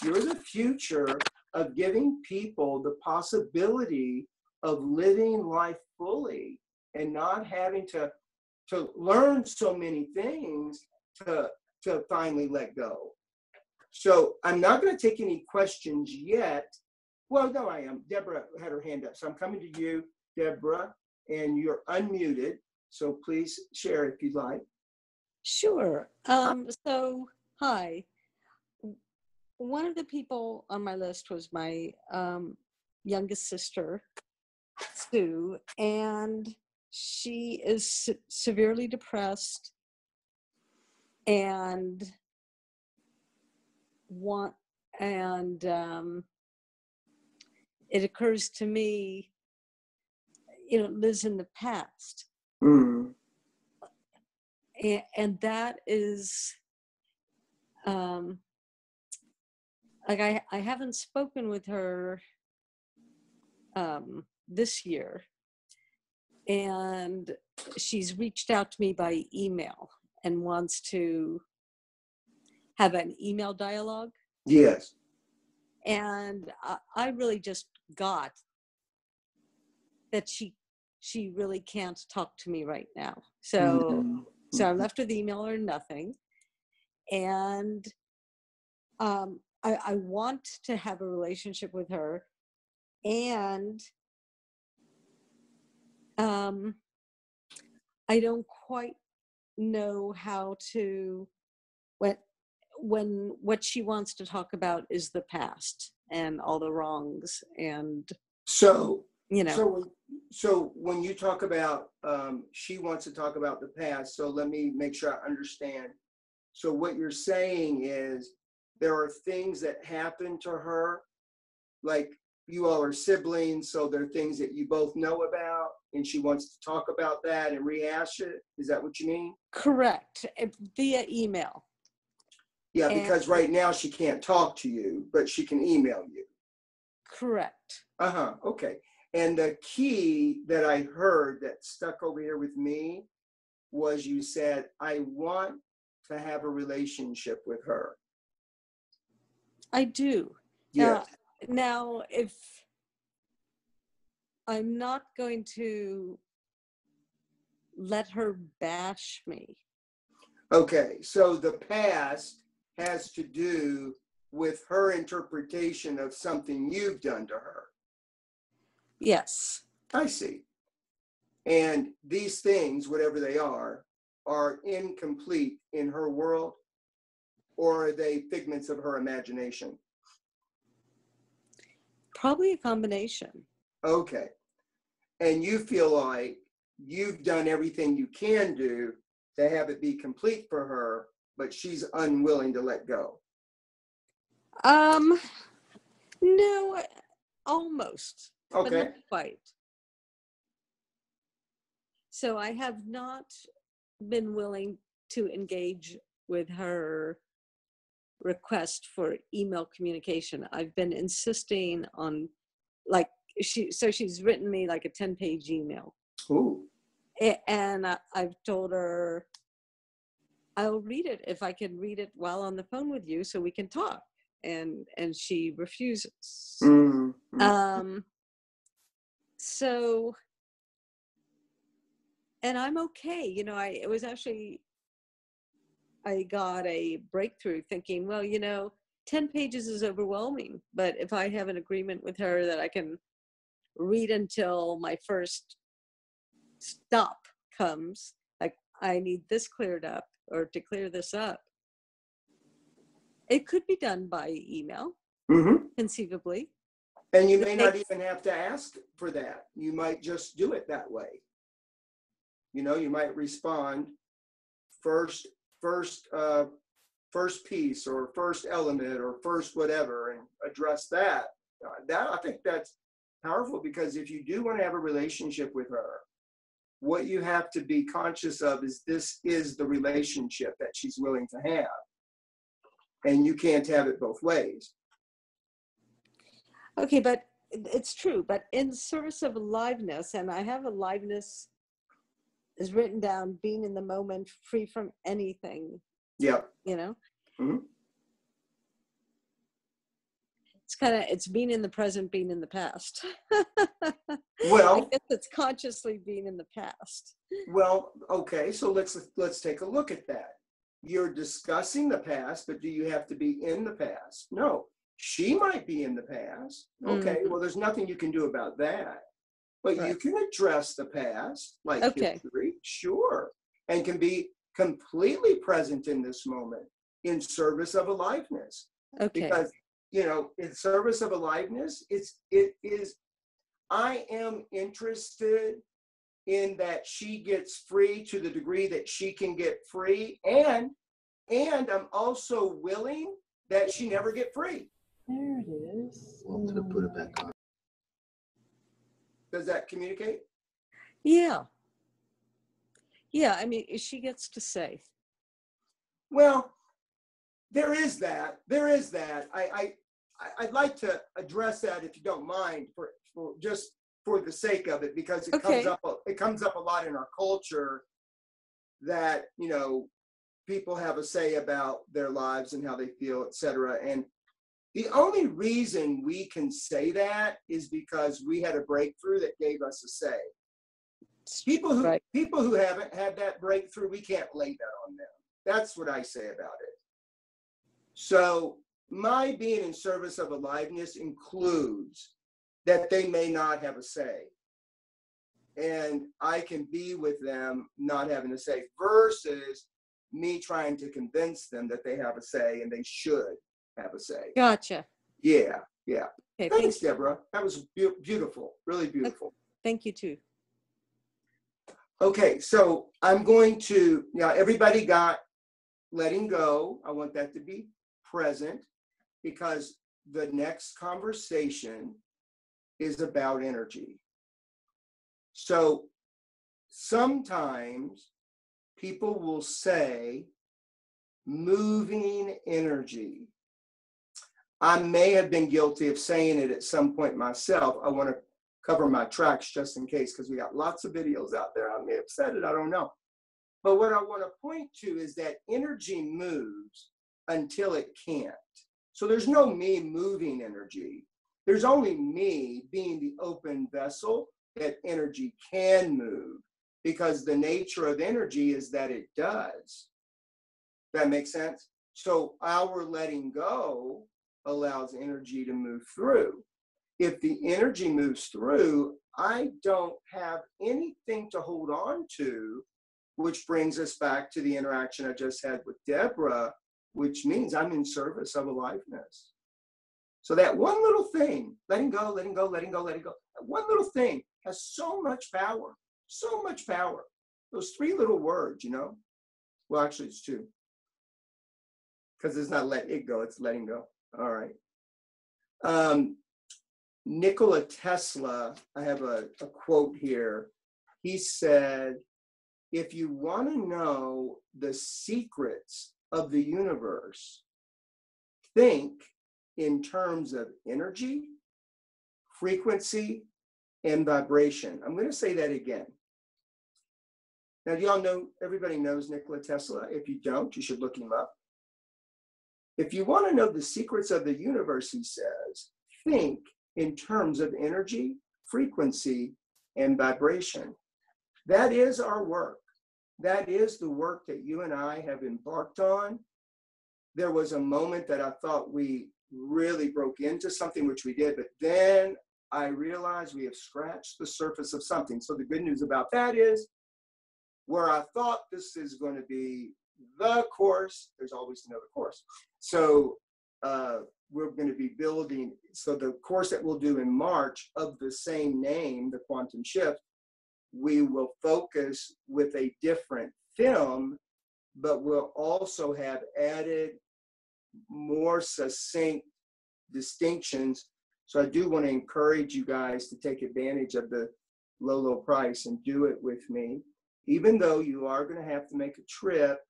A: You're the future of giving people the possibility of living life fully and not having to learn so many things to finally let go. So I'm not going to take any questions yet. Well, no, I am. Deborah had her hand up. So I'm coming to you, Deborah, and you're unmuted. So please share if you'd like.
I: Sure. So, hi. One of the people on my list was my youngest sister, Sue, and she is severely depressed and it occurs to me, you know, lives in the past.
A: Mm.
I: And that is, like I haven't spoken with her this year, and she's reached out to me by email and wants to have an email dialogue.
A: Yes.
I: And I really just got that she really can't talk to me right now. So so I'm left with email or nothing. And I want to have a relationship with her, and I don't quite know how to, when what she wants to talk about is the past and all the wrongs and
A: so
I: you know.
A: So when you talk about, she wants to talk about the past, so let me make sure I understand. So what you're saying is there are things that happen to her, like you all are siblings, so there are things that you both know about, and she wants to talk about that and rehash it. Is that what you mean?
I: Correct. Via email.
A: Yeah, because right now she can't talk to you, but she can email you.
I: Correct.
A: Okay. And the key that I heard that stuck over here with me was you said, I want to have a relationship with her.
I: I do.
A: Yes.
I: Now, if I'm not going to let her bash me.
A: Okay, so the past has to do with her interpretation of something you've done to her.
I: Yes.
A: I see. And these things, whatever they are incomplete in her world, or are they figments of her imagination?
I: Probably a combination.
A: Okay. And you feel like you've done everything you can do to have it be complete for her, but she's unwilling to let go.
I: No, almost.
A: Okay.
I: But not quite. So I have not been willing to engage with her request for email communication. I've been insisting on, like, she's written me like a 10-page email.
A: Ooh.
I: And I've told her I'll read it if I can read it while on the phone with you so we can talk. And she refuses.
A: Mm-hmm.
I: So, and I'm okay. You know, I got a breakthrough thinking, well, 10 pages is overwhelming, but if I have an agreement with her that I can read until my first stop comes, like I need this cleared up or to clear this up, it could be done by email, conceivably.
A: And you may not even have to ask for that. You might just do it that way. You might respond first piece or first element or first whatever and address that. I think that's powerful, because if you do want to have a relationship with her, what you have to be conscious of is this is the relationship that she's willing to have. And you can't have it both ways.
I: Okay, but it's true. But in service of aliveness, and I have aliveness is written down, being in the moment, free from anything.
A: Yeah.
I: Mm-hmm. It's being in the present, being in the past.
A: Well,
I: I guess it's consciously being in the past.
A: Well, okay, so let's take a look at that. You're discussing the past, but do you have to be in the past? No. She might be in the past. Okay, well, there's nothing you can do about that. But you can address the past, like history, sure, and can be completely present in this moment in service of aliveness. Okay. Because, in service of aliveness, it is, I am interested in that she gets free to the degree that she can get free, and I'm also willing that she never get free.
C: There it is.
G: Well, to put it back on.
A: Does that communicate?
I: Yeah. I mean, she gets to say.
A: Well, there is that. I'd like to address that, if you don't mind, for just for the sake of it, because it comes up a lot in our culture that people have a say about their lives and how they feel, etc. And the only reason we can say that is because we had a breakthrough that gave us a say. People who haven't had that breakthrough, we can't lay that on them. That's what I say about it. So my being in service of aliveness includes that they may not have a say. And I can be with them not having a say, versus me trying to convince them that they have a say and they should have a say.
I: Gotcha.
A: Yeah. Yeah.
I: Okay,
A: Thanks, Deborah. That was beautiful, really beautiful.
I: thank you too.
A: Okay, so I'm going to, now everybody got letting go. I want that to be present because the next conversation is about energy. So sometimes people will say moving energy. I may have been guilty of saying it at some point myself. I want to cover my tracks just in case, because we got lots of videos out there. I may have said it, I don't know. But what I want to point to is that energy moves until it can't. So there's no me moving energy. There's only me being the open vessel that energy can move, because the nature of energy is that it does. That makes sense? So our letting go allows energy to move through. If the energy moves through, I don't have anything to hold on to, which brings us back to the interaction I just had with Deborah, which means I'm in service of aliveness. So that one little thing, letting go, letting go, letting go, letting go, that one little thing has so much power, so much power. Those three little words, you know? Well, actually it's two. Because it's not let it go, it's letting go. All right. Nikola Tesla, I have a quote here. He said, if you want to know the secrets of the universe, think in terms of energy, frequency, and vibration. I'm going to say that again. Now, do y'all know, everybody knows Nikola Tesla? If you don't, you should look him up. If you want to know the secrets of the universe, he says, think in terms of energy, frequency, and vibration. That is our work. That is the work that you and I have embarked on. There was a moment that I thought we really broke into something, which we did, but then I realized we have scratched the surface of something. So the good news about that is, where I thought this is going to be the course, there's always another course. So we're going to be building, so the course that we'll do in March of the same name, the Quantum Shift, we will focus with a different film, but we'll also have added more succinct distinctions. So I do want to encourage you guys to take advantage of the low price and do it with me, even though you are going to have to make a trip,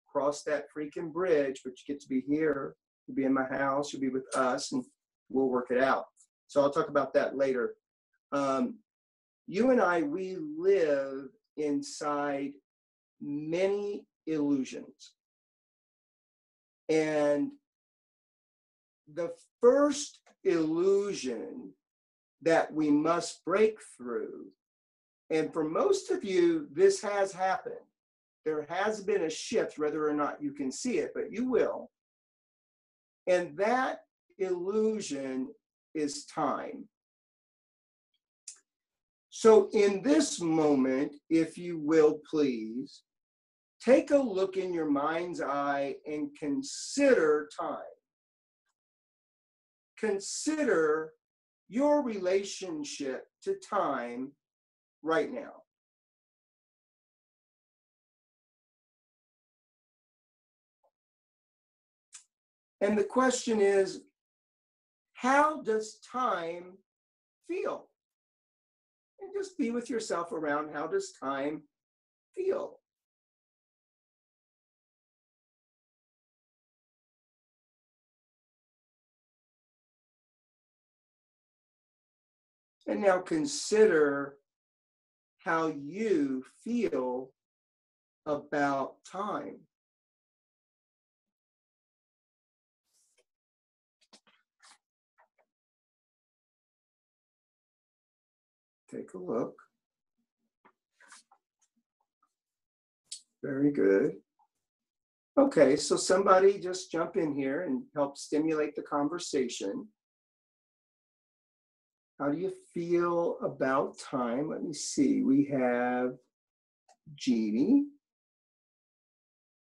A: cross that freaking bridge, but you get to be here, you'll be in my house, you'll be with us, and we'll work it out. So I'll talk about that later. You and I, we live inside many illusions. And the first illusion that we must break through, and for most of you, this has happened. There has been a shift, whether or not you can see it, but you will. And that illusion is time. So in this moment, if you will please, take a look in your mind's eye and consider time. Consider your relationship to time right now. And the question is, how does time feel? And just be with yourself around, how does time feel? And now consider how you feel about time. Take a look. Very good. Okay, so somebody just jump in here and help stimulate the conversation. How do you feel about time? Let me see. We have Jeannie.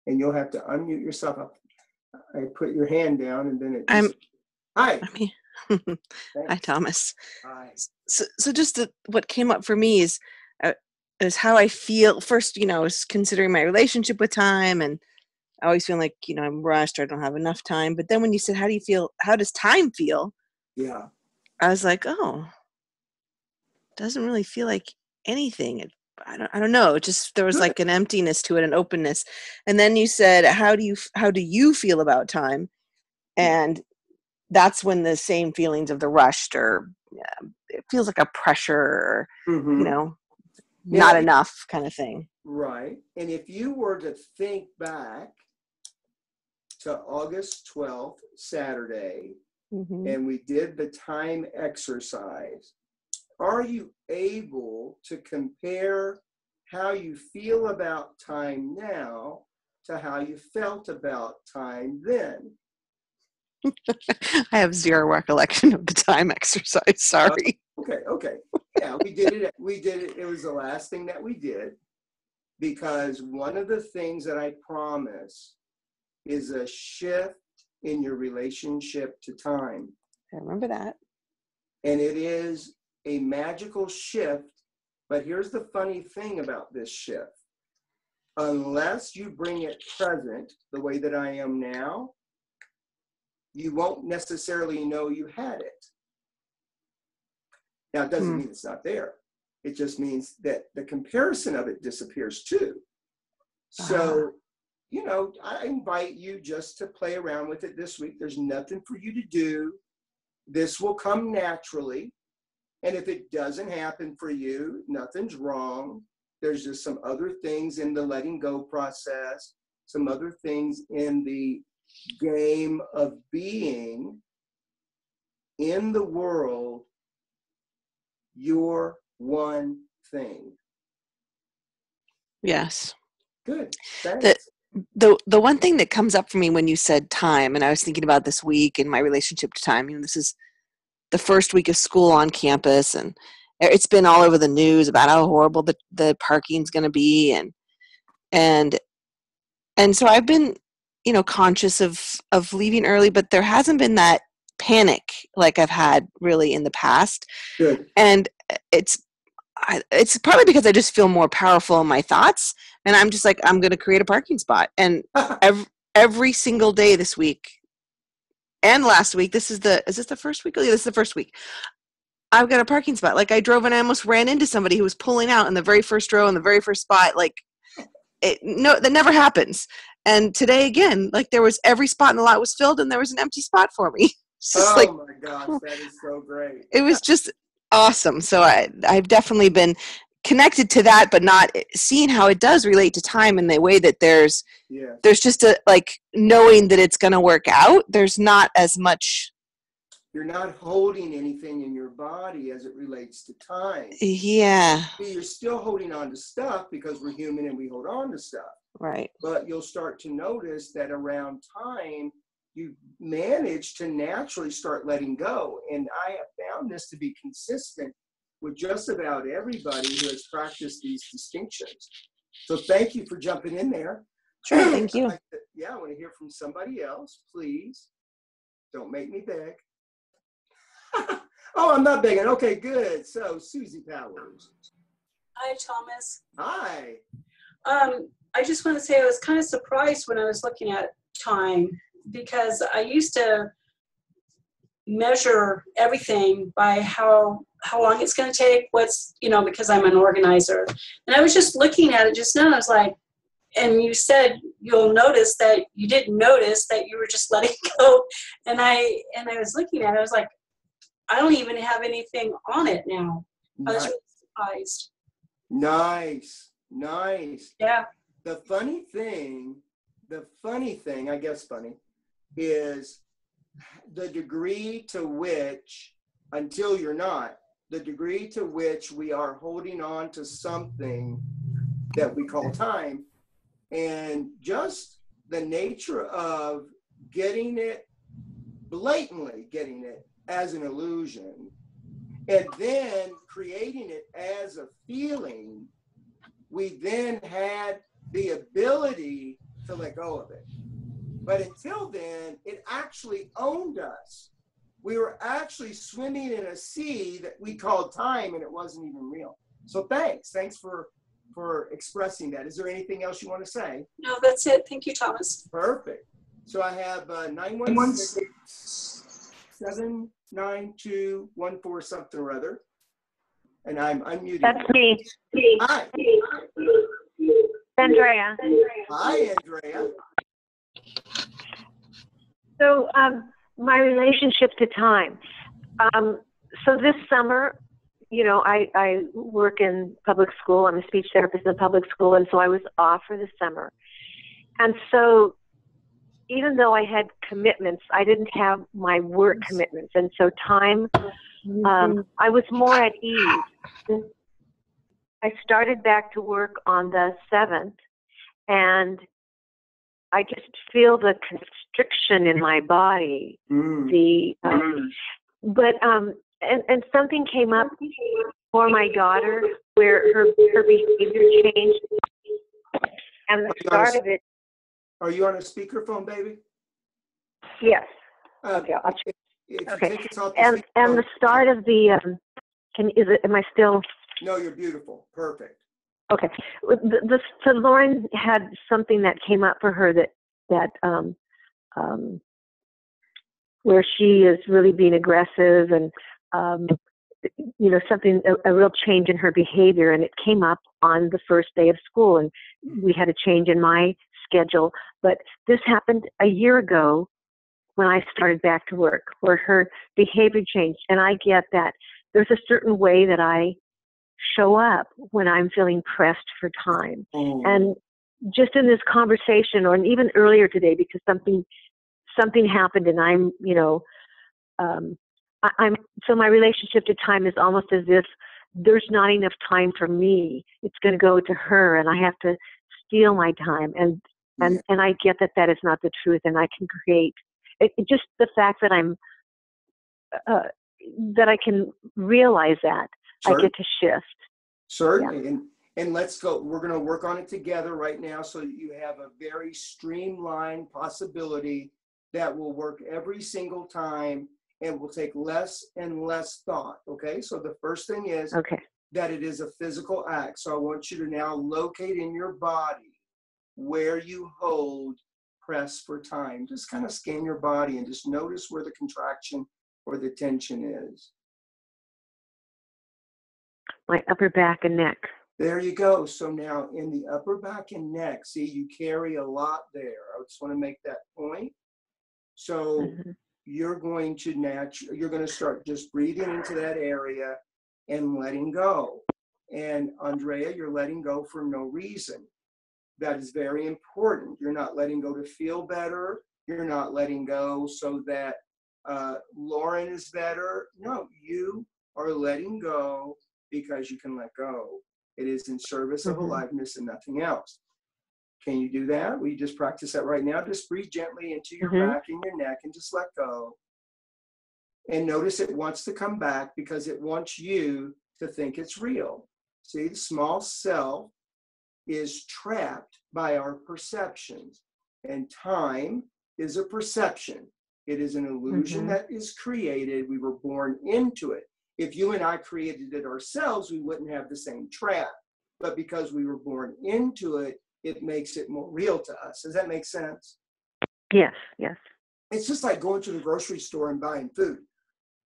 A: And you'll have to unmute yourself. I put your hand down and then it just... Hi.
E: Hi, Thomas.
A: Hi.
E: So just what came up for me is how I feel. First, I was considering my relationship with time, and I always feel like, I'm rushed or I don't have enough time. But then when you said, how do you feel? How does time feel?
A: Yeah.
E: I was like, oh, doesn't really feel like anything. I don't know. It just, there was like an emptiness to it, an openness. And then you said, how do you feel about time? And that's when the same feelings of the rushed, or it feels like a pressure, or, not enough kind of thing.
A: Right. And if you were to think back to August 12th, Saturday, and we did the time exercise, are you able to compare how you feel about time now to how you felt about time then?
E: I have zero recollection of the time exercise. Sorry.
A: Okay. Yeah, we did it. It was the last thing that we did, because one of the things that I promise is a shift in your relationship to time.
E: I remember that.
A: And it is a magical shift. But here's the funny thing about this shift. Unless you bring it present the way that I am now, you won't necessarily know you had it. Now, it doesn't mean it's not there. It just means that the comparison of it disappears too. So, I invite you just to play around with it this week. There's nothing for you to do. This will come naturally. And if it doesn't happen for you, nothing's wrong. There's just some other things in the letting go process, some other things in the game of being in the world, your one thing.
E: Yes.
A: Good. Thanks.
E: The one thing that comes up for me when you said time, and I was thinking about this week and my relationship to time, this is the first week of school on campus, and it's been all over the news about how horrible the parking's going to be, and so I've been, conscious of leaving early, but there hasn't been that panic like I've had really in the past.
A: Good.
E: And it's probably because I just feel more powerful in my thoughts, and I'm just like, I'm going to create a parking spot. And every single day this week and last week, is this the first week? Oh, yeah, this is the first week. I've got a parking spot. Like, I drove and I almost ran into somebody who was pulling out in the very first row in the very first spot. Like, that never happens. And today again, like, there was every spot in the lot was filled and there was an empty spot for me.
A: Oh my gosh, that is so great.
E: It was just awesome. So I've definitely been connected to that, but not seeing how it does relate to time in the way that there's just a, like, knowing that it's going to work out. There's not as much.
A: You're not holding anything in your body as it relates to time.
E: Yeah.
A: You're still holding on to stuff because we're human and we hold on to stuff.
E: Right.
A: But you'll start to notice that around time, you manage to naturally start letting go. And I have found this to be consistent with just about everybody who has practiced these distinctions. So thank you for jumping in there.
E: Sure, thank you.
A: I want to hear from somebody else, please. Don't make me beg. Oh, I'm not begging. Okay, good. So, Susie Powers.
J: Hi, Thomas.
A: Hi.
J: I just want to say I was kind of surprised when I was looking at time, because I used to measure everything by how long it's going to take, because I'm an organizer. And I was just looking at it just now, I was like, and you said you'll notice that you didn't notice that you were just letting go. And I was looking at it, I was like, I don't even have anything on it now. I was really surprised.
A: Nice.
J: Yeah.
A: The funny thing, I guess funny, is the degree to which, until you're not, the degree to which we are holding on to something that we call time, and just the nature of blatantly getting it as an illusion, and then creating it as a feeling, we then had the ability to let go of it. But until then, it actually owned us. we were actually swimming in a sea that we called time, and it wasn't even real. So thanks for expressing that. Is there anything else you want to say?
J: No, that's it. Thank you, Thomas.
A: Perfect. So I have 916-792-14 something or other, and I'm unmuting.
K: That's me.
A: Hi.
K: Andrea.
A: Hi, Andrea.
K: So my relationship to time. So this summer, you know, I work in public school. I'm a speech therapist in public school, and so I was off for the summer. And so even though I had commitments, I didn't have my work commitments. And so time, I was more at ease. I started back to work on the 7th, and I just feel the constriction in my body. And something came up for my daughter where her behavior changed. And the start of it.
A: Are you on a speakerphone, baby?
K: Yes.
A: Okay.
K: Okay. And the start of the am I still?
A: No, you're beautiful. Perfect.
K: Okay. So Lauren had something that came up for her that where she is really being aggressive and you know, a real change in her behavior, and it came up on the first day of school, and we had a change in my schedule. But this happened a year ago when I started back to work, where her behavior changed. And I get that there's a certain way that I show up when I'm feeling pressed for time. And just in this conversation, or even earlier today, because something happened, and I'm, you know, so my relationship to time is almost as if there's not enough time for me. It's going to go to her, and I have to steal my time. And I get that is not the truth, and I can create just the fact that that I can realize that. Sure. I get to shift.
A: Certainly. Yeah. And let's go. We're going to work on it together right now, so that you have a very streamlined possibility that will work every single time and will take less and less thought. Okay. So the first thing is that it is a physical act. So I want you to now locate in your body where you hold press for time. Just kind of scan your body and just notice where the contraction or the tension is.
K: My upper back and neck.
A: There you go. So now in the upper back and neck, see, you carry a lot there. I just want to make that point. So you're going to start just breathing into that area and letting go. And Andrea, you're letting go for no reason. That is very important. You're not letting go to feel better. You're not letting go so that Lauren is better. No, you are letting go because you can let go. It is in service of aliveness and nothing else. Can you do that? Will you just practice that right now? Just breathe gently into your back and your neck and just let go. And notice it wants to come back because it wants you to think it's real. See, the small self is trapped by our perceptions. And time is a perception. It is an illusion that is created. We were born into it. If you and I created it ourselves, we wouldn't have the same trap. But because we were born into it, it makes it more real to us. Does that make sense?
K: Yes, yes.
A: It's just like going to the grocery store and buying food.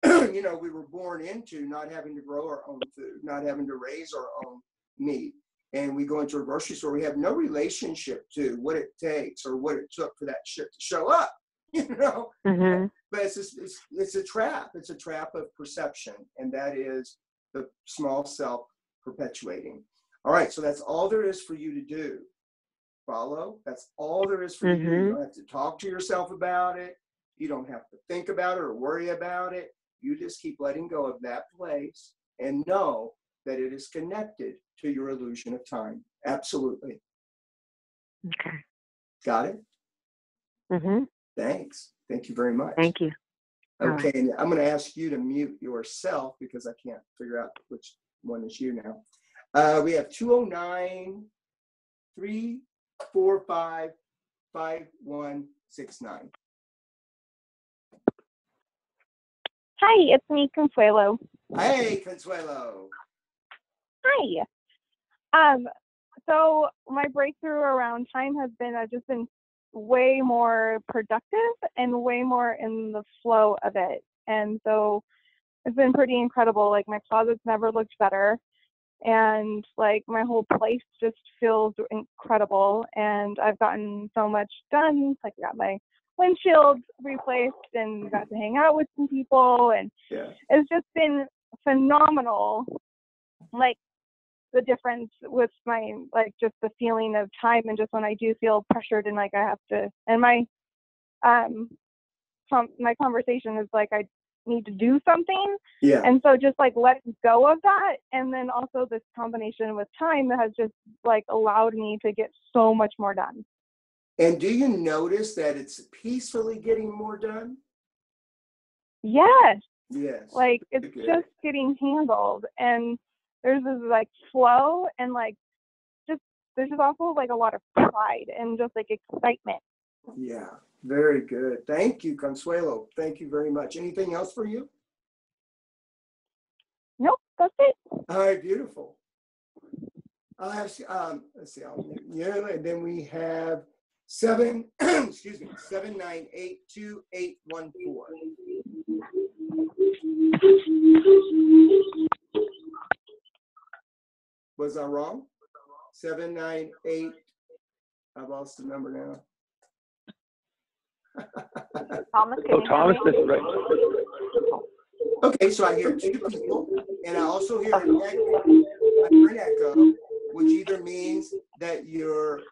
A: You know, we were born into not having to grow our own food, not having to raise our own meat. And we go into a grocery store, we have no relationship to what it takes or what it took for that shit to show up, you know? But it's a trap. It's a trap of perception. And that is the small self perpetuating. All right, so that's all there is for you to do. Follow? That's all there is for you to do. You don't have to talk to yourself about it. You don't have to think about it or worry about it. You just keep letting go of that place and know that it is connected to your illusion of time. Absolutely.
K: Okay.
A: Got it? Thanks. Thank you very much.
K: Thank you.
A: Okay, and I'm going to ask you to mute yourself because I can't figure out which one is you now. We have 209-345-5169.
L: Hi, it's me, Consuelo.
A: Hey, Consuelo.
L: Hi. So my breakthrough around time has been I've just been way more productive and way more in the flow of it. And so it's been pretty incredible. Like my closet's never looked better. And like my whole place just feels incredible. And I've gotten so much done. Like I got my windshield replaced and got to hang out with some people. And it's just been phenomenal. Like the difference with my, like just the feeling of time and just when I do feel pressured and like I have to, and my conversation is like I need to do something.
A: Yeah.
L: And so just like letting go of that. And then also this combination with time that has just like allowed me to get so much more done.
A: And do you notice that it's peacefully getting more done?
L: Yes.
A: Yes.
L: Like it's just getting handled. And there's this like flow and like just there's just also like a lot of pride and just like excitement.
A: Yeah, very good. Thank you, Consuelo. Thank you very much. Anything else for you?
L: Nope, that's it.
A: All right, beautiful. I'll have let's see, and then we have 7982814. Was I wrong? 798. I've lost the number now.
L: Thomas,
G: Thomas, this is right.
A: Okay, so I hear two people, and I also hear an echo, which either means that you're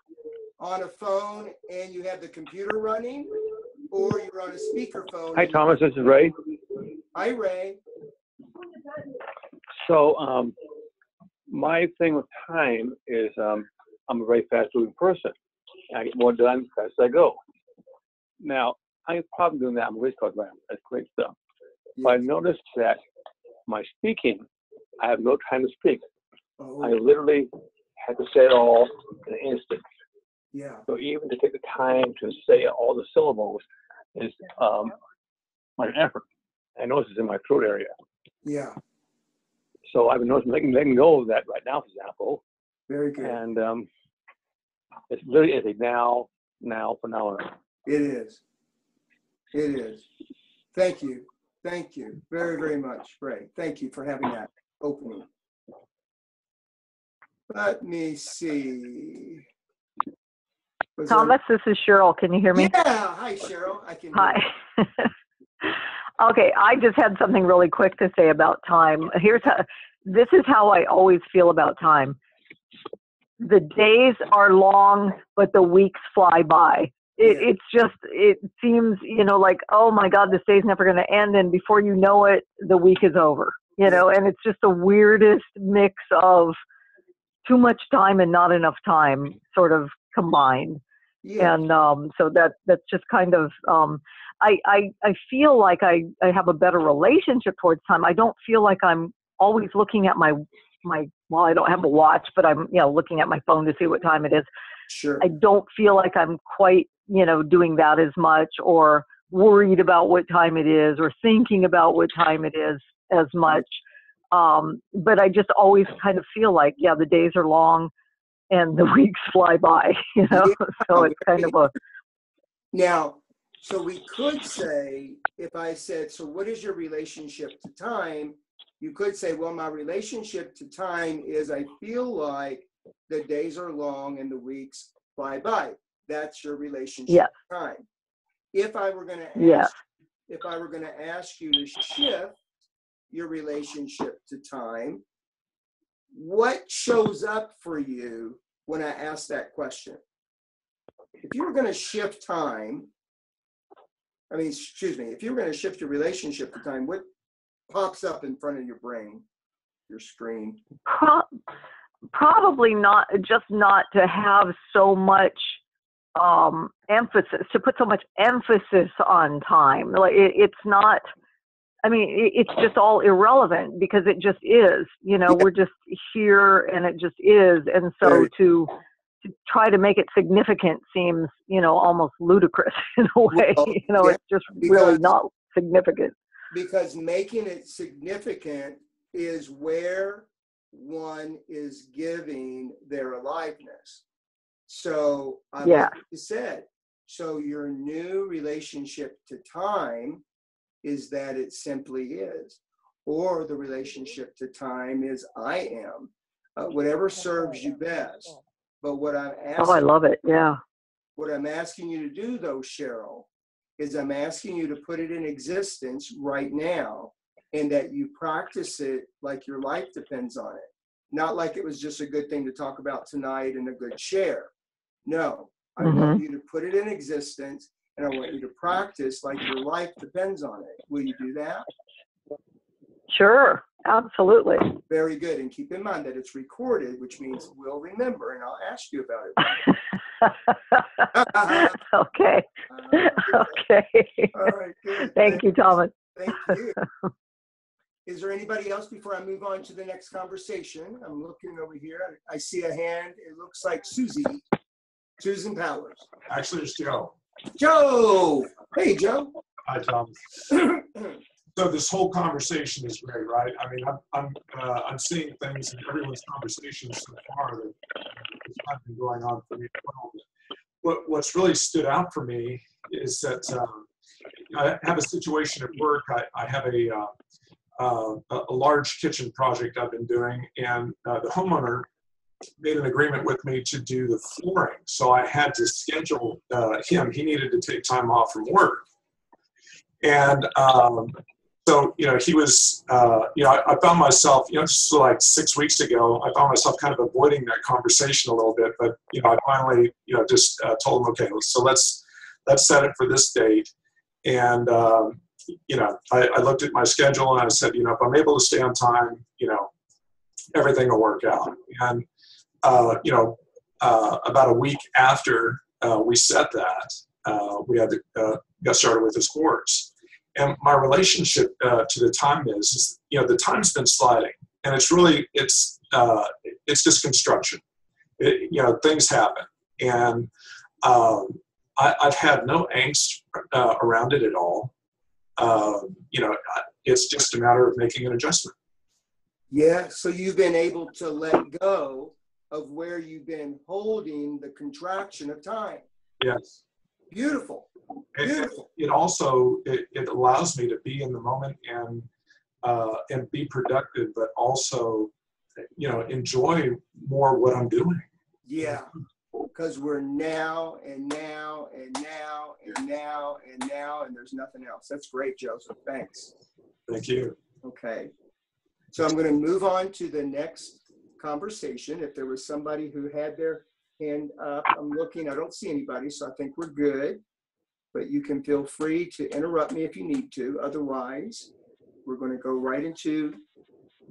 A: on a phone and you have the computer running, or you're on a speakerphone.
G: Hi, Thomas, this is Ray.
A: Hi, Ray.
G: So, my thing with time is I'm a very fast-moving person. I get more done as I go. Now, I have a problem doing that. I'm a race car driver. That's great stuff. But I noticed that my speaking, I have no time to speak.
A: Oh.
G: I literally had to say it all in an instant.
A: Yeah.
G: So even to take the time to say all the syllables is an effort. I notice it's in my throat area.
A: Yeah.
G: So I've been letting go of that right now, for example.
A: Very good.
G: And it's literally a now, for now on.
A: It is. It is. Thank you. Thank you very, very much, Ray. Thank you for having that opening. Let me see.
M: Thomas, this is Cheryl. Can you hear me?
A: Yeah. Hi, Cheryl. I can hear
M: Hi. Okay, I just had something really quick to say about time. This is how I always feel about time. The days are long, but the weeks fly by. It seems, like, oh my God, this day's never going to end. And before you know it, the week is over, and it's just the weirdest mix of too much time and not enough time sort of combined. Yeah. And so that's just kind of, I feel like I have a better relationship towards time. I don't feel like I'm always looking at my well, I don't have a watch, but I'm, looking at my phone to see what time it is.
A: Sure.
M: I don't feel like I'm quite, doing that as much or worried about what time it is or thinking about what time it is as much. But I just always kind of feel like, the days are long and the weeks fly by, so it's kind of a.
A: Now, so we could say, if I said, so what is your relationship to time? You could say, well, my relationship to time is I feel like the days are long and the weeks fly by. That's your relationship to time. If I were going to ask you to shift your relationship to time, what shows up for you when I ask that question? If you were going to shift time, if you were going to shift your relationship to time, what pops up in front of your brain, your screen?
M: Probably not to have so much emphasis, to put so much emphasis on time. Like it's not. It's just all irrelevant because it just is. We're just here and it just is, and so to try to make it significant seems, almost ludicrous in a way. It's just really not significant.
A: because making it significant is where one is giving their aliveness. So I like you said, so your new relationship to time is that it simply is, or the relationship to time is I am, whatever serves you best. But what I'm asking,
M: I love it. Yeah.
A: What I'm asking you to do though, Cheryl, is I'm asking you to put it in existence right now, and that you practice it like your life depends on it. Not like it was just a good thing to talk about tonight and a good share. No, I want you to put it in existence, and I want you to practice like your life depends on it. Will you do that?
M: Sure, absolutely.
A: Very good. And keep in mind that it's recorded, which means we'll remember, and I'll ask you about it.
M: Okay. Okay.
A: All right, good.
M: Thank you, Thomas.
A: Thank you. Is there anybody else before I move on to the next conversation? I'm looking over here. I see a hand. It looks like Susan Powers.
N: Actually, it's Joe.
A: Joe! Hey, Joe.
N: Hi, Thomas. So this whole conversation is great, right? I mean, I'm seeing things in everyone's conversations so far that has been going on for me as well. What's really stood out for me is that I have a situation at work. I have a large kitchen project I've been doing, and the homeowner made an agreement with me to do the flooring. So I had to schedule him. He needed to take time off from work. And so, he was, I found myself, just like 6 weeks ago, I found myself kind of avoiding that conversation a little bit. But, I finally, just told him, okay, so let's set it for this date. And, I looked at my schedule and I said, if I'm able to stay on time, everything will work out. And, about a week after we set that, we had to got started with this course. And my relationship to the time is, the time's been sliding, and it's just construction. Things happen, and I've had no angst around it at all. It's just a matter of making an adjustment.
A: Yeah, so you've been able to let go of where you've been holding the contraction of time.
N: Yes.
A: Beautiful. Beautiful.
N: It also it allows me to be in the moment and be productive, but also enjoy more what I'm doing.
A: Yeah, because we're now and now and now and now and now, and there's nothing else. That's great, Joseph. Thanks.
N: Thank you.
A: Okay, so I'm going to move on to the next conversation. If there was somebody who had their hand up, I'm looking. I don't see anybody, so I think we're good. But you can feel free to interrupt me if you need to. Otherwise, we're going to go right into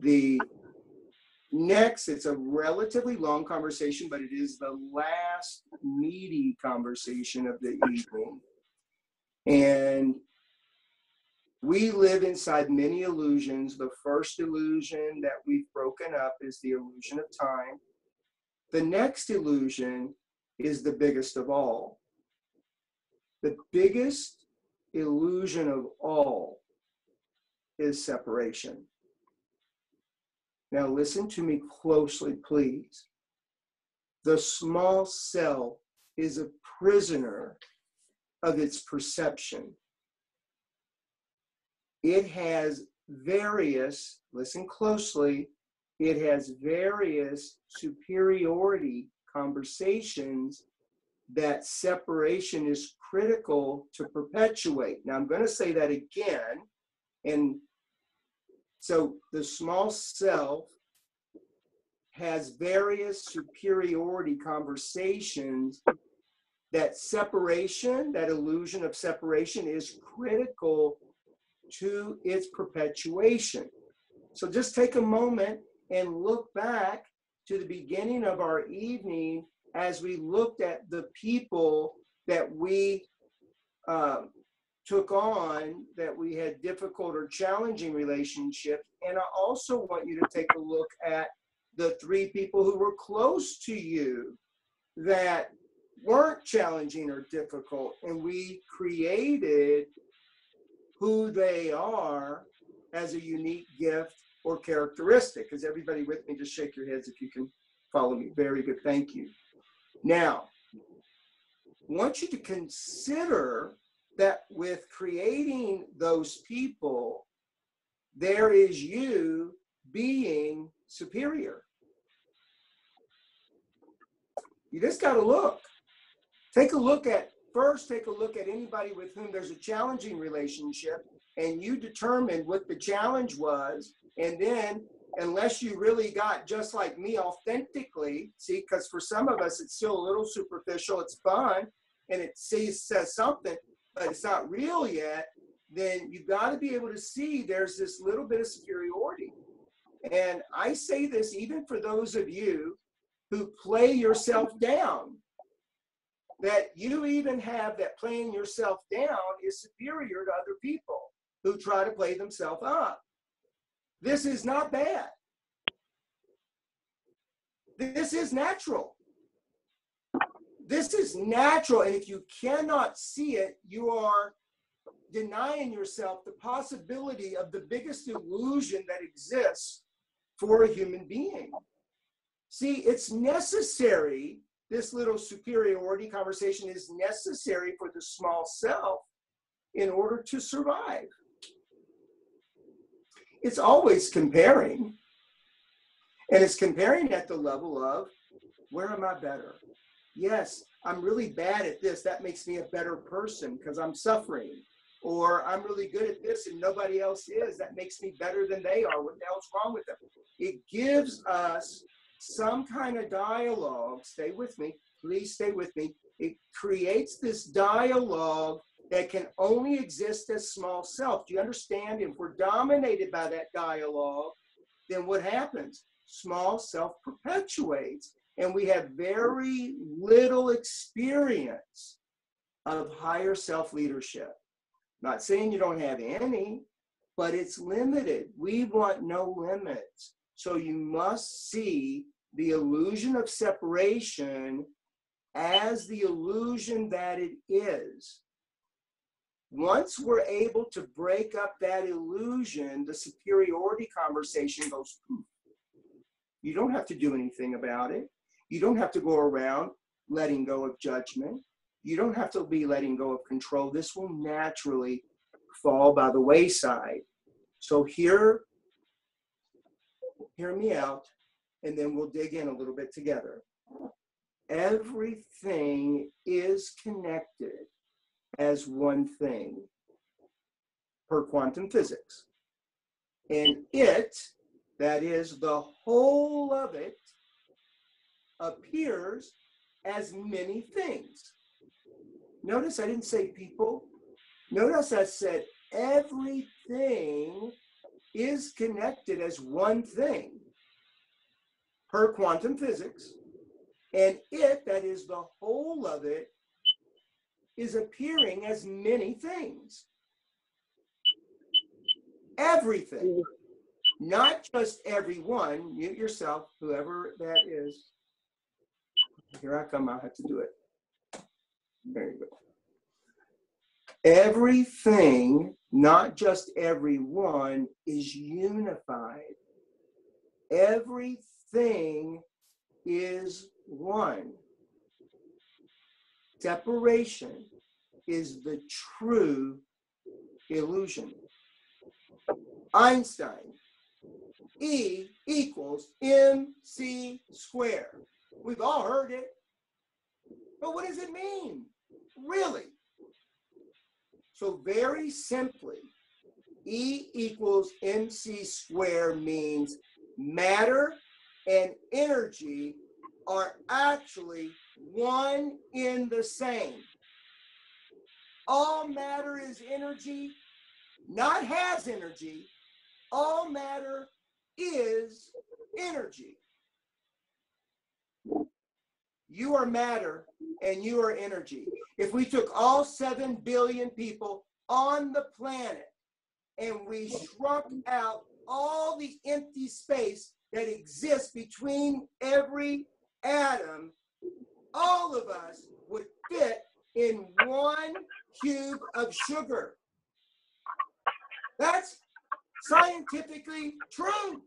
A: the next. It's a relatively long conversation, but it is the last meaty conversation of the evening. And we live inside many illusions. The first illusion that we've broken up is the illusion of time. The next illusion is the biggest of all. The biggest illusion of all is separation. Now listen to me closely, please. The small cell is a prisoner of its perception. It has various, listen closely, it has various superiority conversations that separation is critical to perpetuate. Now I'm going to say that again. And so the small self has various superiority conversations that separation, that illusion of separation is critical to its perpetuation. So just take a moment and look back to the beginning of our evening as we looked at the people that we took on, that we had difficult or challenging relationships. And I also want you to take a look at the 3 people who were close to you that weren't challenging or difficult. And we created who they are as a unique gift or characteristic. Is everybody with me? Just shake your heads if you can follow me. Very good, thank you. Now, I want you to consider that with creating those people, there is you being superior. You just got to look. Take a look at anybody with whom there's a challenging relationship, and you determine what the challenge was, and then unless you really got just like me authentically, see, because for some of us it's still a little superficial, it's fun, and it says something, but it's not real yet, then you've got to be able to see there's this little bit of superiority. And I say this even for those of you who play yourself down, that you even have that playing yourself down is superior to other people who try to play themselves up. This is not bad. This is natural. This is natural, and if you cannot see it, you are denying yourself the possibility of the biggest illusion that exists for a human being. See, it's necessary, this little superiority conversation is necessary for the small self in order to survive. It's always comparing, and it's comparing at the level of, where am I better? Yes, I'm really bad at this. That makes me a better person because I'm suffering. Or I'm really good at this and nobody else is. That makes me better than they are. What the hell's wrong with them? It gives us some kind of dialogue. Stay with me. Please stay with me. It creates this dialogue that can only exist as small self. Do you understand? If we're dominated by that dialogue, then what happens? Small self perpetuates. And we have very little experience of higher self leadership. Not saying you don't have any, but it's limited. We want no limits. So you must see the illusion of separation as the illusion that it is. Once we're able to break up that illusion, the superiority conversation goes poof. You don't have to do anything about it. You don't have to go around letting go of judgment. You don't have to be letting go of control. This will naturally fall by the wayside. So hear me out, and then we'll dig in a little bit together. Everything is connected as one thing per quantum physics. And it, that is the whole of it, appears as many things. Notice I didn't say people. Notice I said everything is connected as one thing per quantum physics. And it, that is the whole of it, is appearing as many things. Everything. Not just everyone. Mute yourself, whoever that is. Here I come, I'll have to do it. Very good. Everything, not just everyone, is unified. Everything is one. Separation is the true illusion. Einstein, E equals mc squared. We've all heard it. But what does it mean? Really? So very simply, E equals mc squared means matter and energy are actually one in the same. All matter is energy, not has energy. All matter is energy. You are matter and you are energy. If we took all 7 billion people on the planet and we shrunk out all the empty space that exists between every atom, all of us would fit in 1 cube of sugar. That's scientifically true.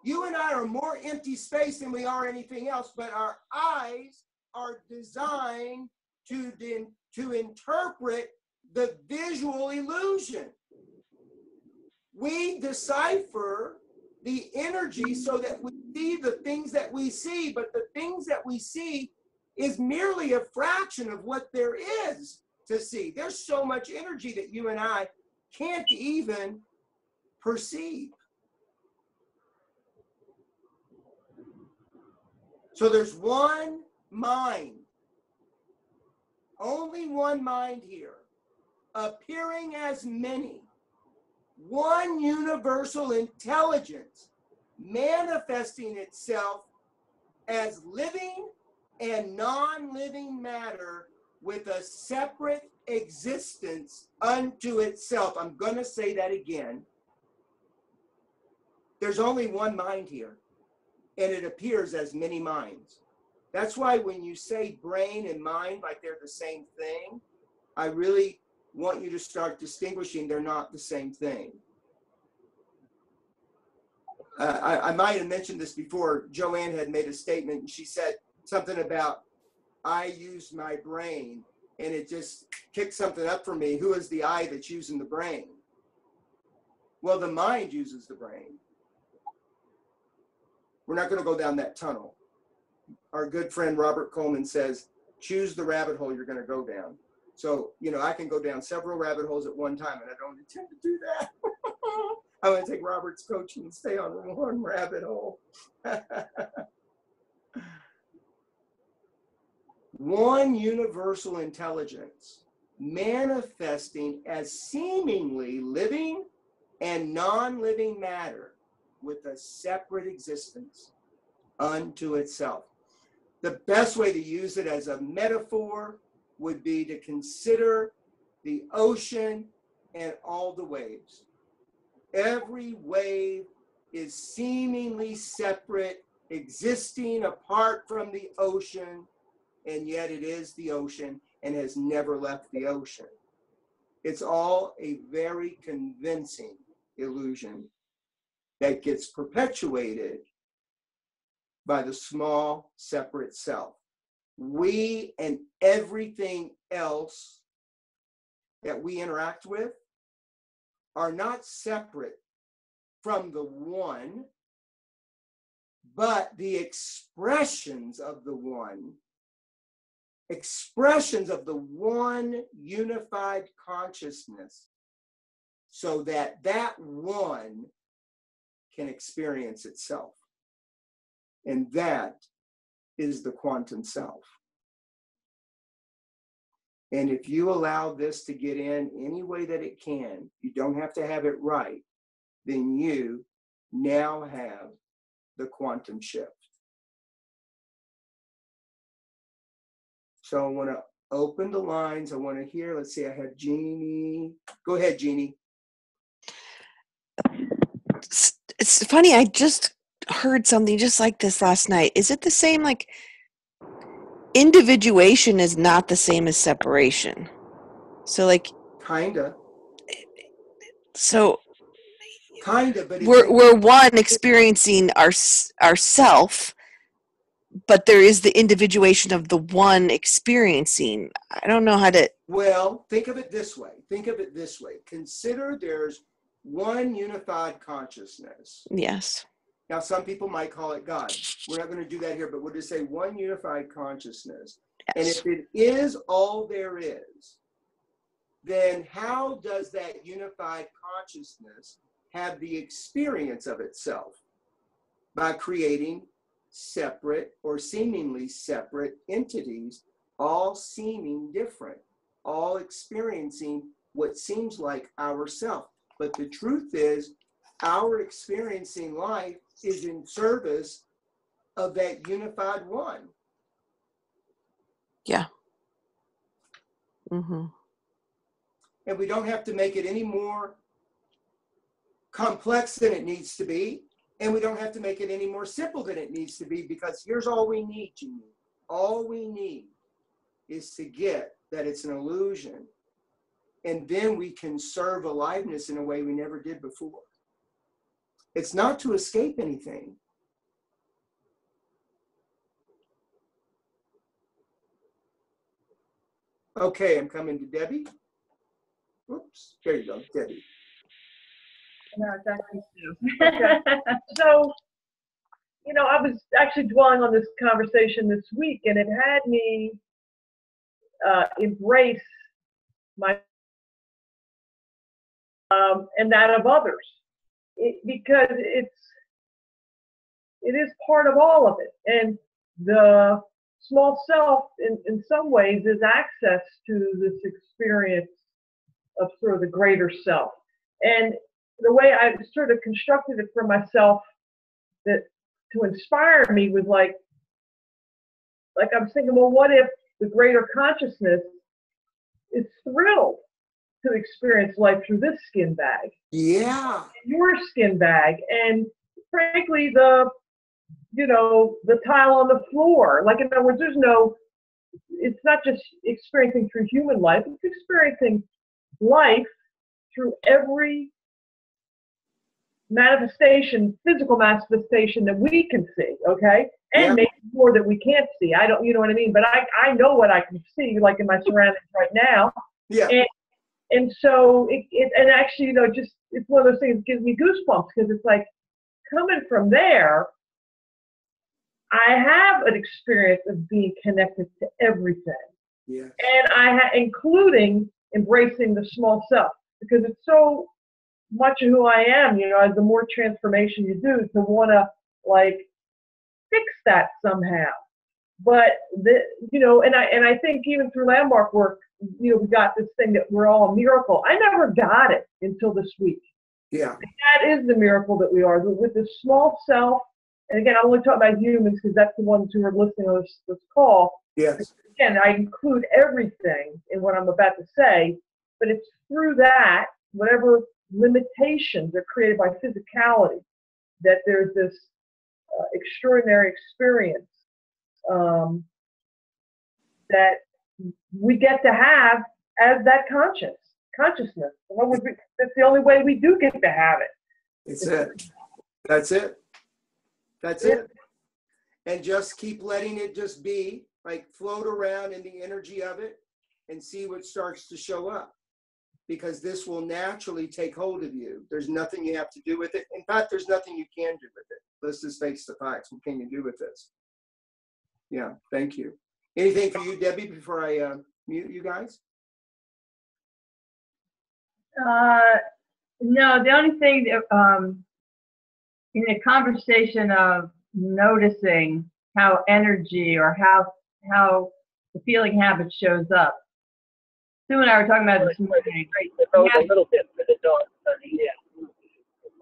A: You and I are more empty space than we are anything else, but our eyes are designed to interpret the visual illusion. We decipher the energy so that we see the things that we see, but the things that we see is merely a fraction of what there is to see. There's so much energy that you and I can't even perceive. So there's one mind, only one mind here, appearing as many, one universal intelligence manifesting itself as living and non-living matter with a separate existence unto itself. I'm going to say that again. There's only one mind here, and it appears as many minds. That's why when you say brain and mind like they're the same thing, I really want you to start distinguishing they're not the same thing. I might have mentioned this before. Joanne had made a statement, and she said something about, I use my brain, and it just kicked something up for me. Who is the I that's using the brain? Well, the mind uses the brain. We're not going to go down that tunnel. Our good friend Robert Coleman says, choose the rabbit hole you're going to go down. So, you know, I can go down several rabbit holes at one time, and I don't intend to do that. I'm going to take Robert's coaching and stay on one rabbit hole. One universal intelligence manifesting as seemingly living and non-living matter with a separate existence unto itself. The best way to use it as a metaphor would be to consider the ocean and all the waves. Every wave is seemingly separate, existing apart from the ocean, and yet it is the ocean and has never left the ocean. It's all a very convincing illusion that gets perpetuated by the small, separate self. We and everything else that we interact with are not separate from the one, but the expressions of the one unified consciousness, so that that one can experience itself. And that is the quantum self. And if you allow this to get in any way that it can, you don't have to have it right, then you now have the quantum shift. So I want to open the lines. I want to hear, let's see, I have Jeannie. Go ahead, Jeannie.
E: It's funny, I just heard something just like this last night. Is it the same, like, individuation is not the same as separation? So, like,
A: kinda.
E: So,
A: kinda, but
E: we're one experiencing ourself, but there is the individuation of the one experiencing. I don't know how to.
A: Well, think of it this way. Consider there's one unified consciousness.
E: Yes.
A: Now, some people might call it God. We're not going to do that here, but we'll just say one unified consciousness. Yes. And if it is all there is, then how does that unified consciousness have the experience of itself? By creating separate or seemingly separate entities, all seeming different, all experiencing what seems like ourself. But the truth is, our experiencing life is in service of that unified one.
E: Yeah. Mm-hmm.
A: And we don't have to make it any more complex than it needs to be. And we don't have to make it any more simple than it needs to be, because here's all we need, Jeannie. All we need is to get that it's an illusion. and then we can serve aliveness in a way we never did before. It's not to escape anything. Okay, I'm coming to Debbie. Oops, there you go, Debbie.
C: No, it's actually Sue. Okay. So, you know, I was actually dwelling on this conversation this week, and it had me embrace my and that of others, because it is part of all of it. And the small self, in some ways, is access to this experience of sort of the greater self. And the way I sort of constructed it for myself that to inspire me was like I was thinking, well, what if the greater consciousness is thrilled to experience life through this skin bag?
A: Yeah.
C: Your skin bag, and frankly, the tile on the floor. Like, in other words, it's not just experiencing through human life, it's experiencing life through every manifestation, physical manifestation that we can see, okay? And maybe more that we can't see. I don't, you know what I mean? But I know what I can see, like in my surroundings right now.
A: Yeah.
C: And so and actually, just, it's one of those things that gives me goosebumps, because it's like, coming from there, I have an experience of being connected to everything.
A: Yeah.
C: And including embracing the small self, because it's so much of who I am, the more transformation you do, to want to fix that somehow. But and I think even through landmark work, we got this thing that we're all a miracle. I never got it until this week.
A: Yeah.
C: And that is the miracle that we are, with this small self. And again, I'm only talking about humans because that's the ones who are listening to this call.
A: Yes.
C: Again, I include everything in what I'm about to say, but it's through that, whatever limitations are created by physicality, that there's this extraordinary experience that we get to have as that consciousness. That's the only way we do get to have it.
A: That's it. And just keep letting it just be, float around in the energy of it and see what starts to show up. Because this will naturally take hold of you. There's nothing you have to do with it. In fact, there's nothing you can do with it. Let's just face the facts. What can you do with this? Yeah, thank you. Anything for you, Debbie, before I mute you guys?
D: No, the only thing that, in a conversation of noticing how energy or how the feeling habit shows up, Sue and I were talking about this morning.
O: A little bit for the dog, honey. Yeah.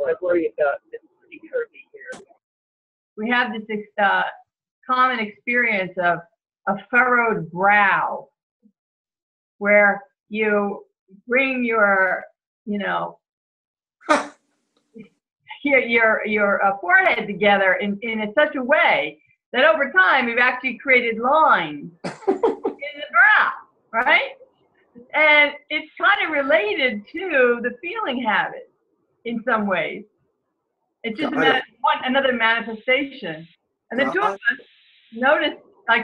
O: I worry about it's pretty curvy here.
D: We have this common experience of a furrowed brow, where you bring your forehead together in such a way that over time you've actually created lines in the brow, right? And it's kind of related to the feeling habit in some ways. It's just another manifestation. And the two of us noticed,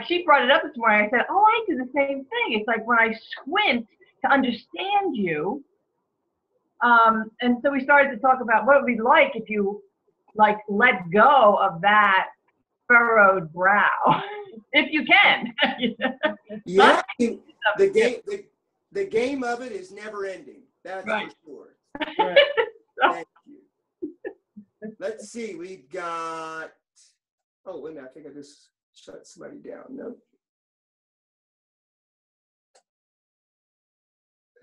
D: she brought it up this morning. I said, oh, I do the same thing. It's like when I squint to understand you. And so we started to talk about what it would be like if you let go of that furrowed brow, if you can.
A: Yeah, the game of it is never ending. That's right. For sure. Right. Thank you. Let's see. We've got. Oh, wait a minute. I think I just shut somebody down. No.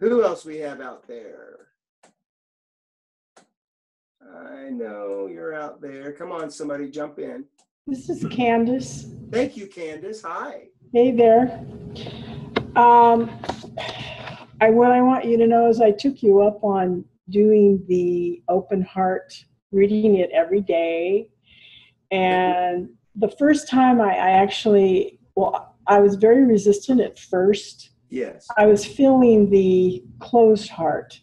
A: Who else we have out there? I know you're out there. Come on, somebody jump in.
P: This is Candace.
A: Thank you, Candace. Hi.
P: Hey there. What I want you to know is I took you up on doing the open heart, reading it every day. And the first time I was very resistant at first.
A: Yes.
P: I was feeling the closed heart.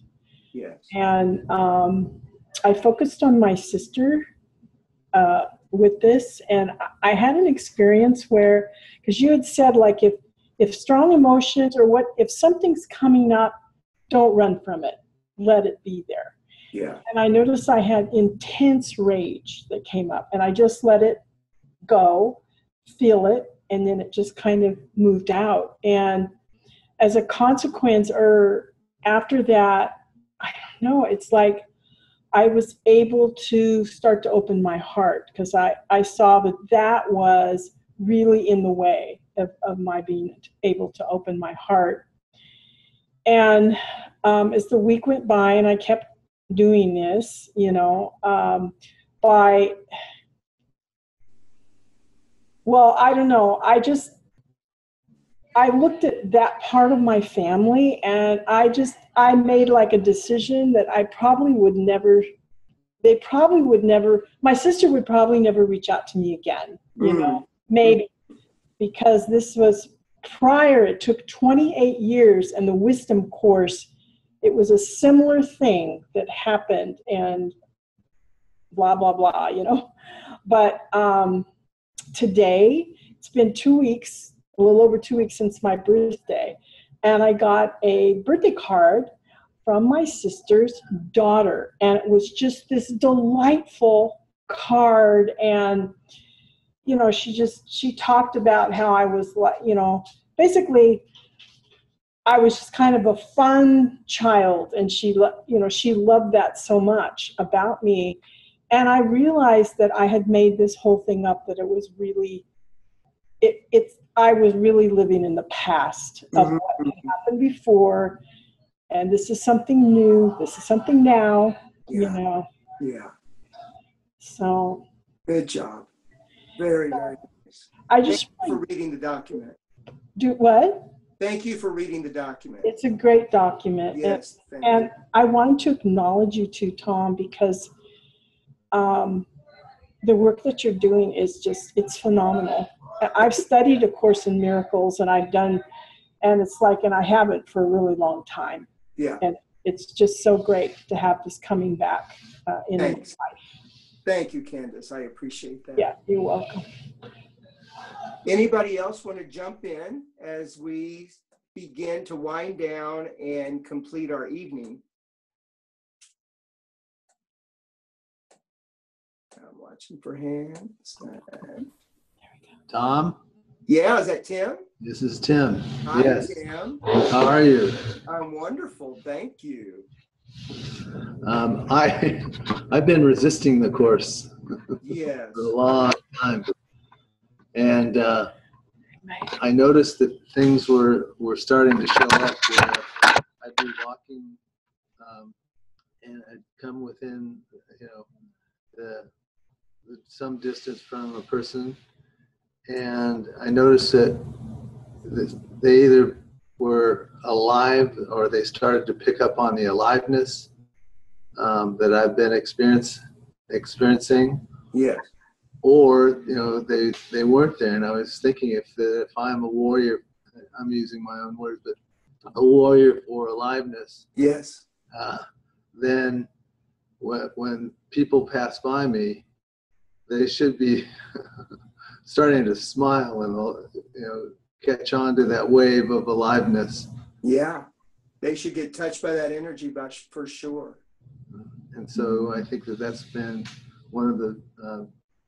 A: Yes.
P: And I focused on my sister with this. And I had an experience where, because you had said, like, if strong emotions or if something's coming up, don't run from it. Let it be there.
A: Yeah.
P: And I noticed I had intense rage that came up, and I just let it go, feel it, and then it just kind of moved out. And as a consequence, or after that, I don't know, it's like I was able to start to open my heart, because I saw that was really in the way of my being able to open my heart. And as the week went by and I kept doing this, I don't know, I looked at that part of my family, and I made like a decision that my sister would probably never reach out to me again, maybe, because this was prior. It took 28 years, and the wisdom course, it was a similar thing that happened, and blah, blah, blah, But today, it's been 2 weeks, a little over 2 weeks since my birthday, and I got a birthday card from my sister's daughter, and it was just this delightful card. And she talked about how I was, like, basically I was just kind of a fun child, and she loved that so much about me. And I realized that I had made this whole thing up, that it was really, I was really living in the past of what had happened before, and this is something new, this is something now,
A: Yeah.
P: So.
A: Good job. Very, very nice.
P: Thank you
A: for reading the document.
P: Do what?
A: Thank you for reading the document.
P: It's a great document.
A: Yes,
P: and I wanted to acknowledge you too, Tom, because the work that you're doing is it's phenomenal. I've studied A Course in Miracles, and and I haven't for a really long time.
A: Yeah.
P: And it's just so great to have this coming back in my life.
A: Thank you, Candace. I appreciate that.
P: Yeah, you're welcome.
A: Anybody else want to jump in as we begin to wind down and complete our evening? I'm watching for hands.
Q: Tom?
A: Yeah, is that Tim?
Q: This is Tim.
A: Hi,
Q: Yes.
A: Tim.
Q: How are you?
A: I'm wonderful. Thank you.
Q: I've been resisting the course
A: Yes.
Q: for a long time. And I noticed that things were starting to show up where I'd be walking and I'd come within, some distance from a person, and I noticed that they either were alive or they started to pick up on the aliveness that I've been experiencing.
A: Yes.
Q: Or they weren't there, and I was thinking if I'm a warrior, I'm using my own words, but a warrior for aliveness.
A: Yes.
Q: Then when people pass by me, they should be starting to smile and catch on to that wave of aliveness.
A: Yeah, they should get touched by that energy, for sure.
Q: And so I think that's been one of the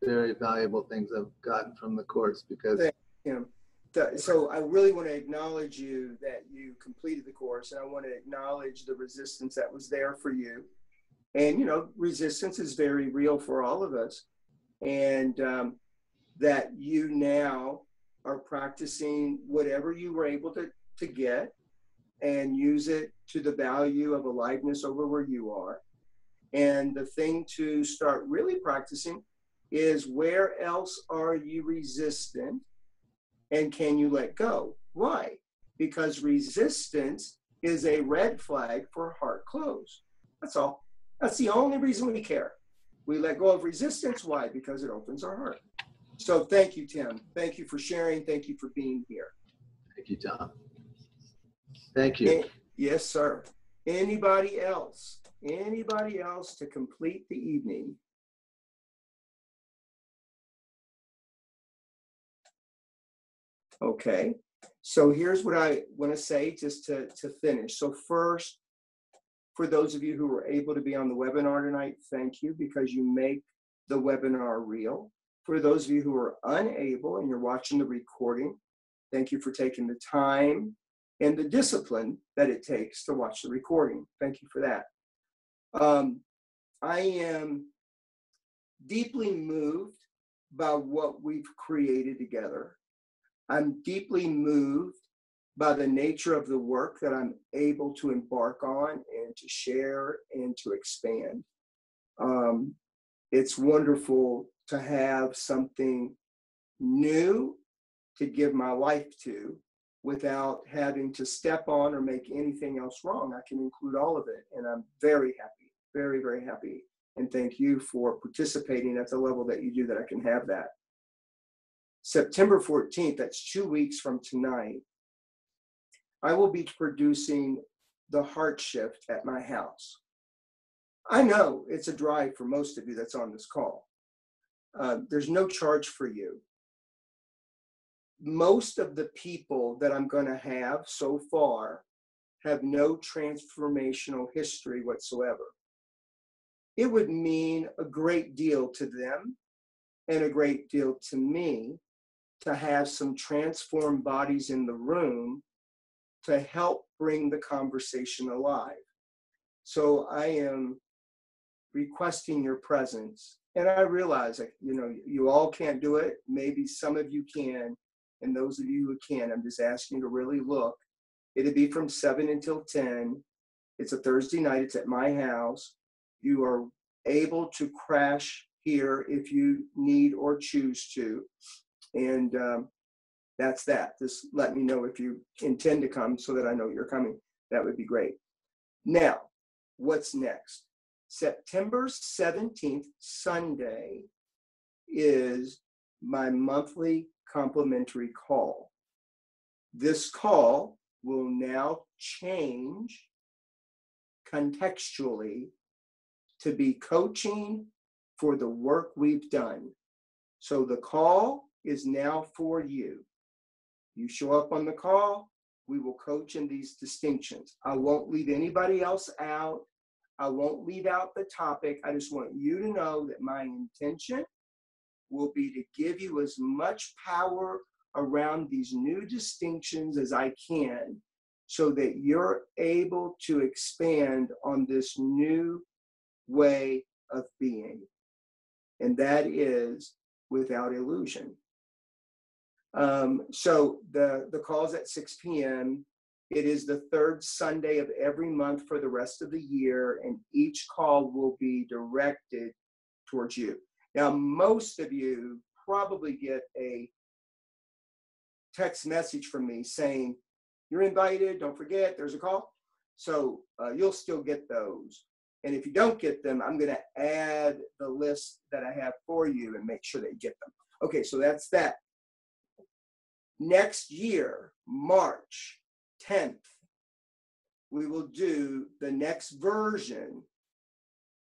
Q: very valuable things I've gotten from the course, because
A: so I really want to acknowledge you that you completed the course, and I want to acknowledge the resistance that was there for you. And resistance is very real for all of us, and that you now are practicing whatever you were able to get and use it to the value of aliveness over where you are. And the thing to start really practicing is, where else are you resistant, and can you let go? Why? Because resistance is a red flag for heart close. That's all. That's the only reason we care. We let go of resistance. Why? Because it opens our heart. So thank you, Tim. Thank you for sharing. Thank you for being here.
Q: Thank you, Tom. Thank you.
A: Yes, sir. Anybody else? Anybody else to complete the evening? Okay. So here's what I want to say just to finish. So first, for those of you who were able to be on the webinar tonight, thank you, because you make the webinar real. For those of you who are unable and you're watching the recording, thank you for taking the time and the discipline that it takes to watch the recording. Thank you for that. I am deeply moved by what we've created together. I'm deeply moved by the nature of the work that I'm able to embark on and to share and to expand. It's wonderful to have something new to give my life to without having to step on or make anything else wrong. I can include all of it, and I'm very happy, very, very happy. And thank you for participating at the level that you do that I can have that. September 14th, that's 2 weeks from tonight, I will be producing The Heart Shift at my house. I know it's a drive for most of you that's on this call. There's no charge for you. Most of the people that I'm going to have so far have no transformational history whatsoever. It would mean a great deal to them and a great deal to me to have some transformed bodies in the room to help bring the conversation alive. So I am requesting your presence. And I realize that, you know, you all can't do it. Maybe some of you can. And those of you who can, I'm just asking you to really look. It'll be from 7 until 10. It's a Thursday night. It's at my house. You are able to crash here if you need or choose to. And that's that. Just let me know if you intend to come so that I know you're coming. That would be great. Now, what's next? September 17th, Sunday, is my monthly complimentary call. This call will now change contextually to be coaching for the work we've done. So the call is now for you. You show up on the call, we will coach in these distinctions. I won't leave anybody else out. I won't leave out the topic. I just want you to know that my intention will be to give you as much power around these new distinctions as I can so that you're able to expand on this new way of being. And that is without illusion. So the call's at 6 p.m. It is the third Sunday of every month for the rest of the year, and each call will be directed towards you. Now, most of you probably get a text message from me saying, you're invited, don't forget, there's a call. So you'll still get those. And if you don't get them, I'm going to add the list that I have for you and make sure that you get them. Okay, so that's that. Next year, March 10th, we will do the next version,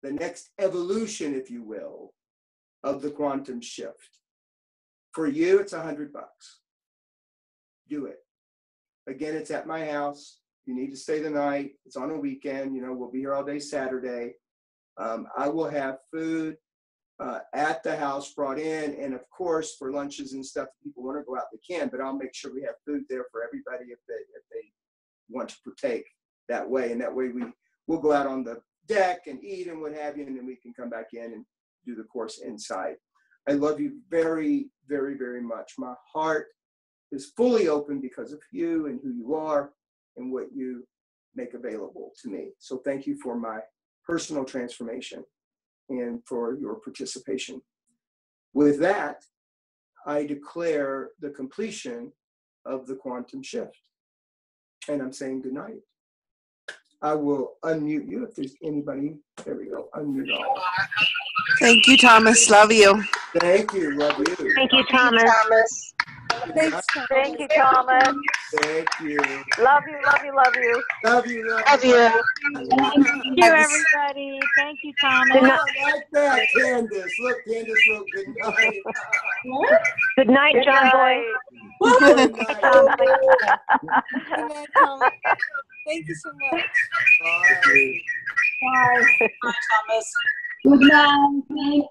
A: the next evolution, if you will, of the quantum shift. For you, it's $100. Do it. Again, it's at my house. You need to stay the night. It's on a weekend. You know, we'll be here all day Saturday. I will have food at the house brought in. And of course, for lunches and stuff, if people want to go out, they can, but I'll make sure we have food there for everybody if they want to partake that way. And that way we'll go out on the deck and eat and what have you, and then we can come back in and do the course inside. I love you very, very, very much. My heart is fully open because of you and who you are and what you make available to me. So thank you for my personal transformation and for your participation. With that, I declare the completion of the quantum shift. And I'm saying good night. I will unmute you if there's anybody. There we go. Unmute all.
E: Thank you, Thomas. Love you.
A: Thank you. Love you.
K: Thank you, Thomas.
I: Thanks,
M: Thank you, Thomas.
A: Thank you.
M: Love you, love you, love you.
A: Love you.
E: Love you.
R: Thank you, everybody. Thank you, Thomas.
A: Oh, I like that, Candace. Look, Candace wrote good night.
K: Good night, John Boy.
A: Good night.
I: Good night, Thomas. Thank you so much.
A: Bye.
J: Bye, Thomas.
B: Good night.